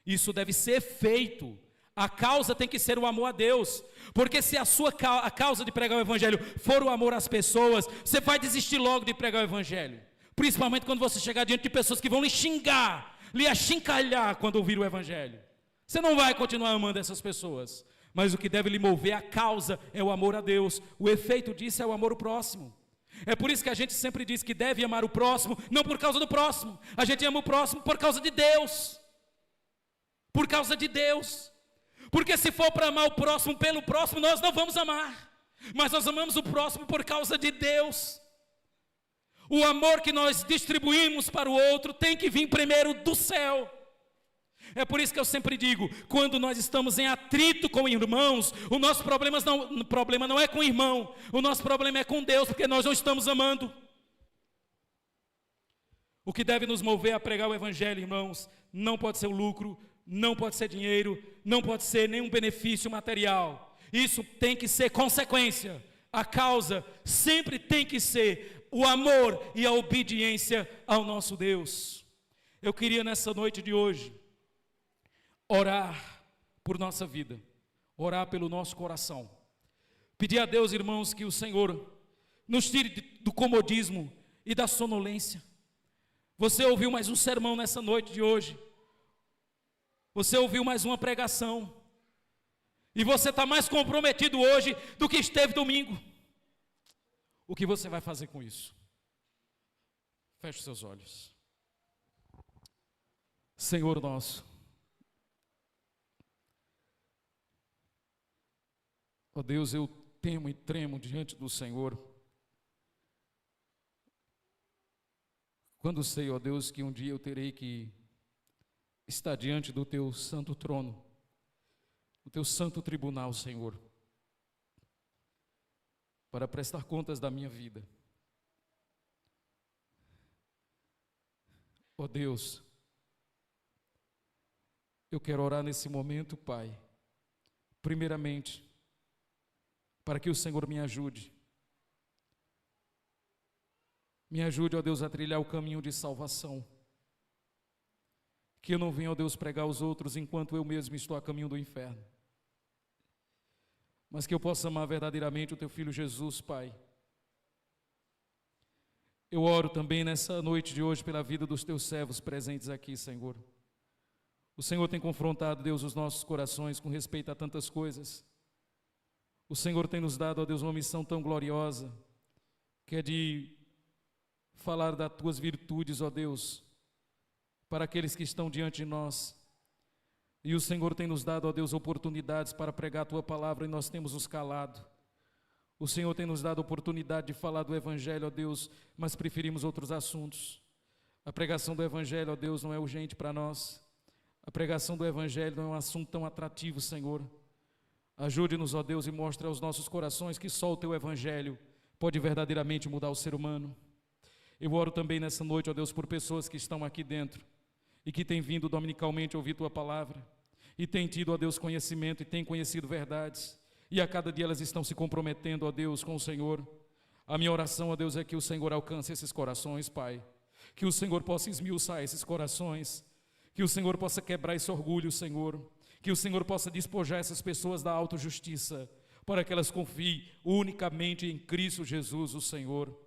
Speaker 1: Isso deve ser feito. A causa tem que ser o amor a Deus, porque se a causa de pregar o Evangelho for o amor às pessoas, você vai desistir logo de pregar o Evangelho, principalmente quando você chegar diante de pessoas que vão lhe xingar, lhe achincalhar quando ouvir o Evangelho. Você não vai continuar amando essas pessoas, mas o que deve lhe mover a causa é o amor a Deus. O efeito disso é o amor ao próximo. É por isso que a gente sempre diz que deve amar o próximo, não por causa do próximo. A gente ama o próximo por causa de Deus. Por causa de Deus. Porque se for para amar o próximo pelo próximo, nós não vamos amar. Mas nós amamos o próximo por causa de Deus. O amor que nós distribuímos para o outro tem que vir primeiro do céu. É por isso que eu sempre digo, quando nós estamos em atrito com irmãos, o nosso problema não é com o irmão, o nosso problema é com Deus, porque nós não estamos amando. O que deve nos mover a pregar o Evangelho, irmãos, não pode ser o lucro, não pode ser dinheiro, não pode ser nenhum benefício material. Isso tem que ser consequência. A causa sempre tem que ser o amor e a obediência ao nosso Deus. Eu queria nessa noite de hoje orar por nossa vida, orar pelo nosso coração, pedir a Deus, irmãos, que o Senhor nos tire do comodismo e da sonolência. Você ouviu mais um sermão nessa noite de hoje. Você ouviu mais uma pregação. E você está mais comprometido hoje do que esteve domingo. O que você vai fazer com isso? Feche os seus olhos. Senhor nosso, ó Deus, eu temo e tremo diante do Senhor, quando sei, ó Deus, que um dia eu terei que estar diante do Teu santo trono, do Teu santo tribunal, Senhor, para prestar contas da minha vida. Ó Deus, eu quero orar nesse momento, Pai, primeiramente, para que o Senhor me ajude. Me ajude, ó Deus, a trilhar o caminho de salvação. Que eu não venha, ó Deus, pregar aos outros enquanto eu mesmo estou a caminho do inferno. Mas que eu possa amar verdadeiramente o Teu Filho Jesus, Pai. Eu oro também nessa noite de hoje pela vida dos Teus servos presentes aqui, Senhor. O Senhor tem confrontado, Deus, os nossos corações com respeito a tantas coisas. O Senhor tem nos dado, ó Deus, uma missão tão gloriosa, que é de falar das Tuas virtudes, ó Deus, para aqueles que estão diante de nós. E o Senhor tem nos dado, ó Deus, oportunidades para pregar a Tua palavra e nós temos nos calado. O Senhor tem nos dado oportunidade de falar do Evangelho, ó Deus, mas preferimos outros assuntos. A pregação do Evangelho, ó Deus, não é urgente para nós. A pregação do Evangelho não é um assunto tão atrativo, Senhor. Ajude-nos, ó Deus, e mostre aos nossos corações que só o Teu Evangelho pode verdadeiramente mudar o ser humano. Eu oro também nessa noite, ó Deus, por pessoas que estão aqui dentro e que têm vindo dominicalmente ouvir Tua palavra e têm tido, ó Deus, conhecimento e têm conhecido verdades e a cada dia elas estão se comprometendo, ó Deus, com o Senhor. A minha oração, ó Deus, é que o Senhor alcance esses corações, Pai, que o Senhor possa esmiuçar esses corações, que o Senhor possa quebrar esse orgulho, Senhor, que o Senhor possa despojar essas pessoas da autojustiça, para que elas confiem unicamente em Cristo Jesus, o Senhor.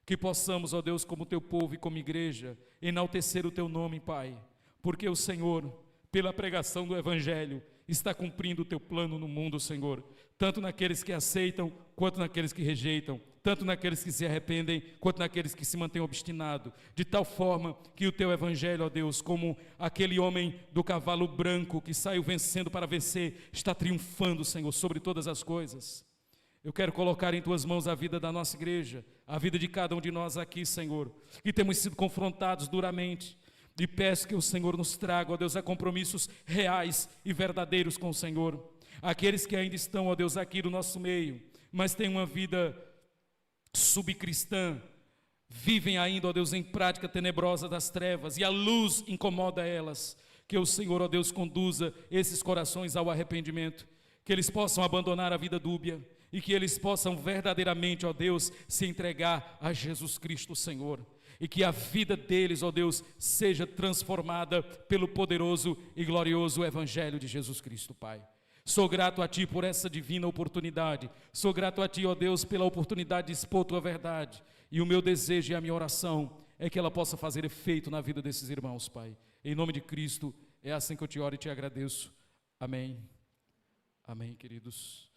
Speaker 1: Que possamos, ó Deus, como Teu povo e como igreja, enaltecer o Teu nome, Pai, porque o Senhor, pela pregação do Evangelho, está cumprindo o Teu plano no mundo, Senhor, tanto naqueles que aceitam, quanto naqueles que rejeitam, tanto naqueles que se arrependem, quanto naqueles que se mantêm obstinados, de tal forma que o Teu Evangelho, ó Deus, como aquele homem do cavalo branco que saiu vencendo para vencer, está triunfando, Senhor, sobre todas as coisas. Eu quero colocar em Tuas mãos a vida da nossa igreja, a vida de cada um de nós aqui, Senhor, que temos sido confrontados duramente, e peço que o Senhor nos traga, ó Deus, a compromissos reais e verdadeiros com o Senhor. Aqueles que ainda estão, ó Deus, aqui no nosso meio, mas têm uma vida subcristã, vivem ainda, ó Deus, em prática tenebrosa das trevas, e a luz incomoda elas. Que o Senhor, ó Deus, conduza esses corações ao arrependimento, que eles possam abandonar a vida dúbia, e que eles possam verdadeiramente, ó Deus, se entregar a Jesus Cristo, Senhor. E que a vida deles, ó Deus, seja transformada pelo poderoso e glorioso Evangelho de Jesus Cristo, Pai. Sou grato a Ti por essa divina oportunidade. Sou grato a Ti, ó Deus, pela oportunidade de expor Tua verdade. E o meu desejo e a minha oração é que ela possa fazer efeito na vida desses irmãos, Pai. Em nome de Cristo, é assim que eu Te oro e Te agradeço. Amém. Amém, queridos.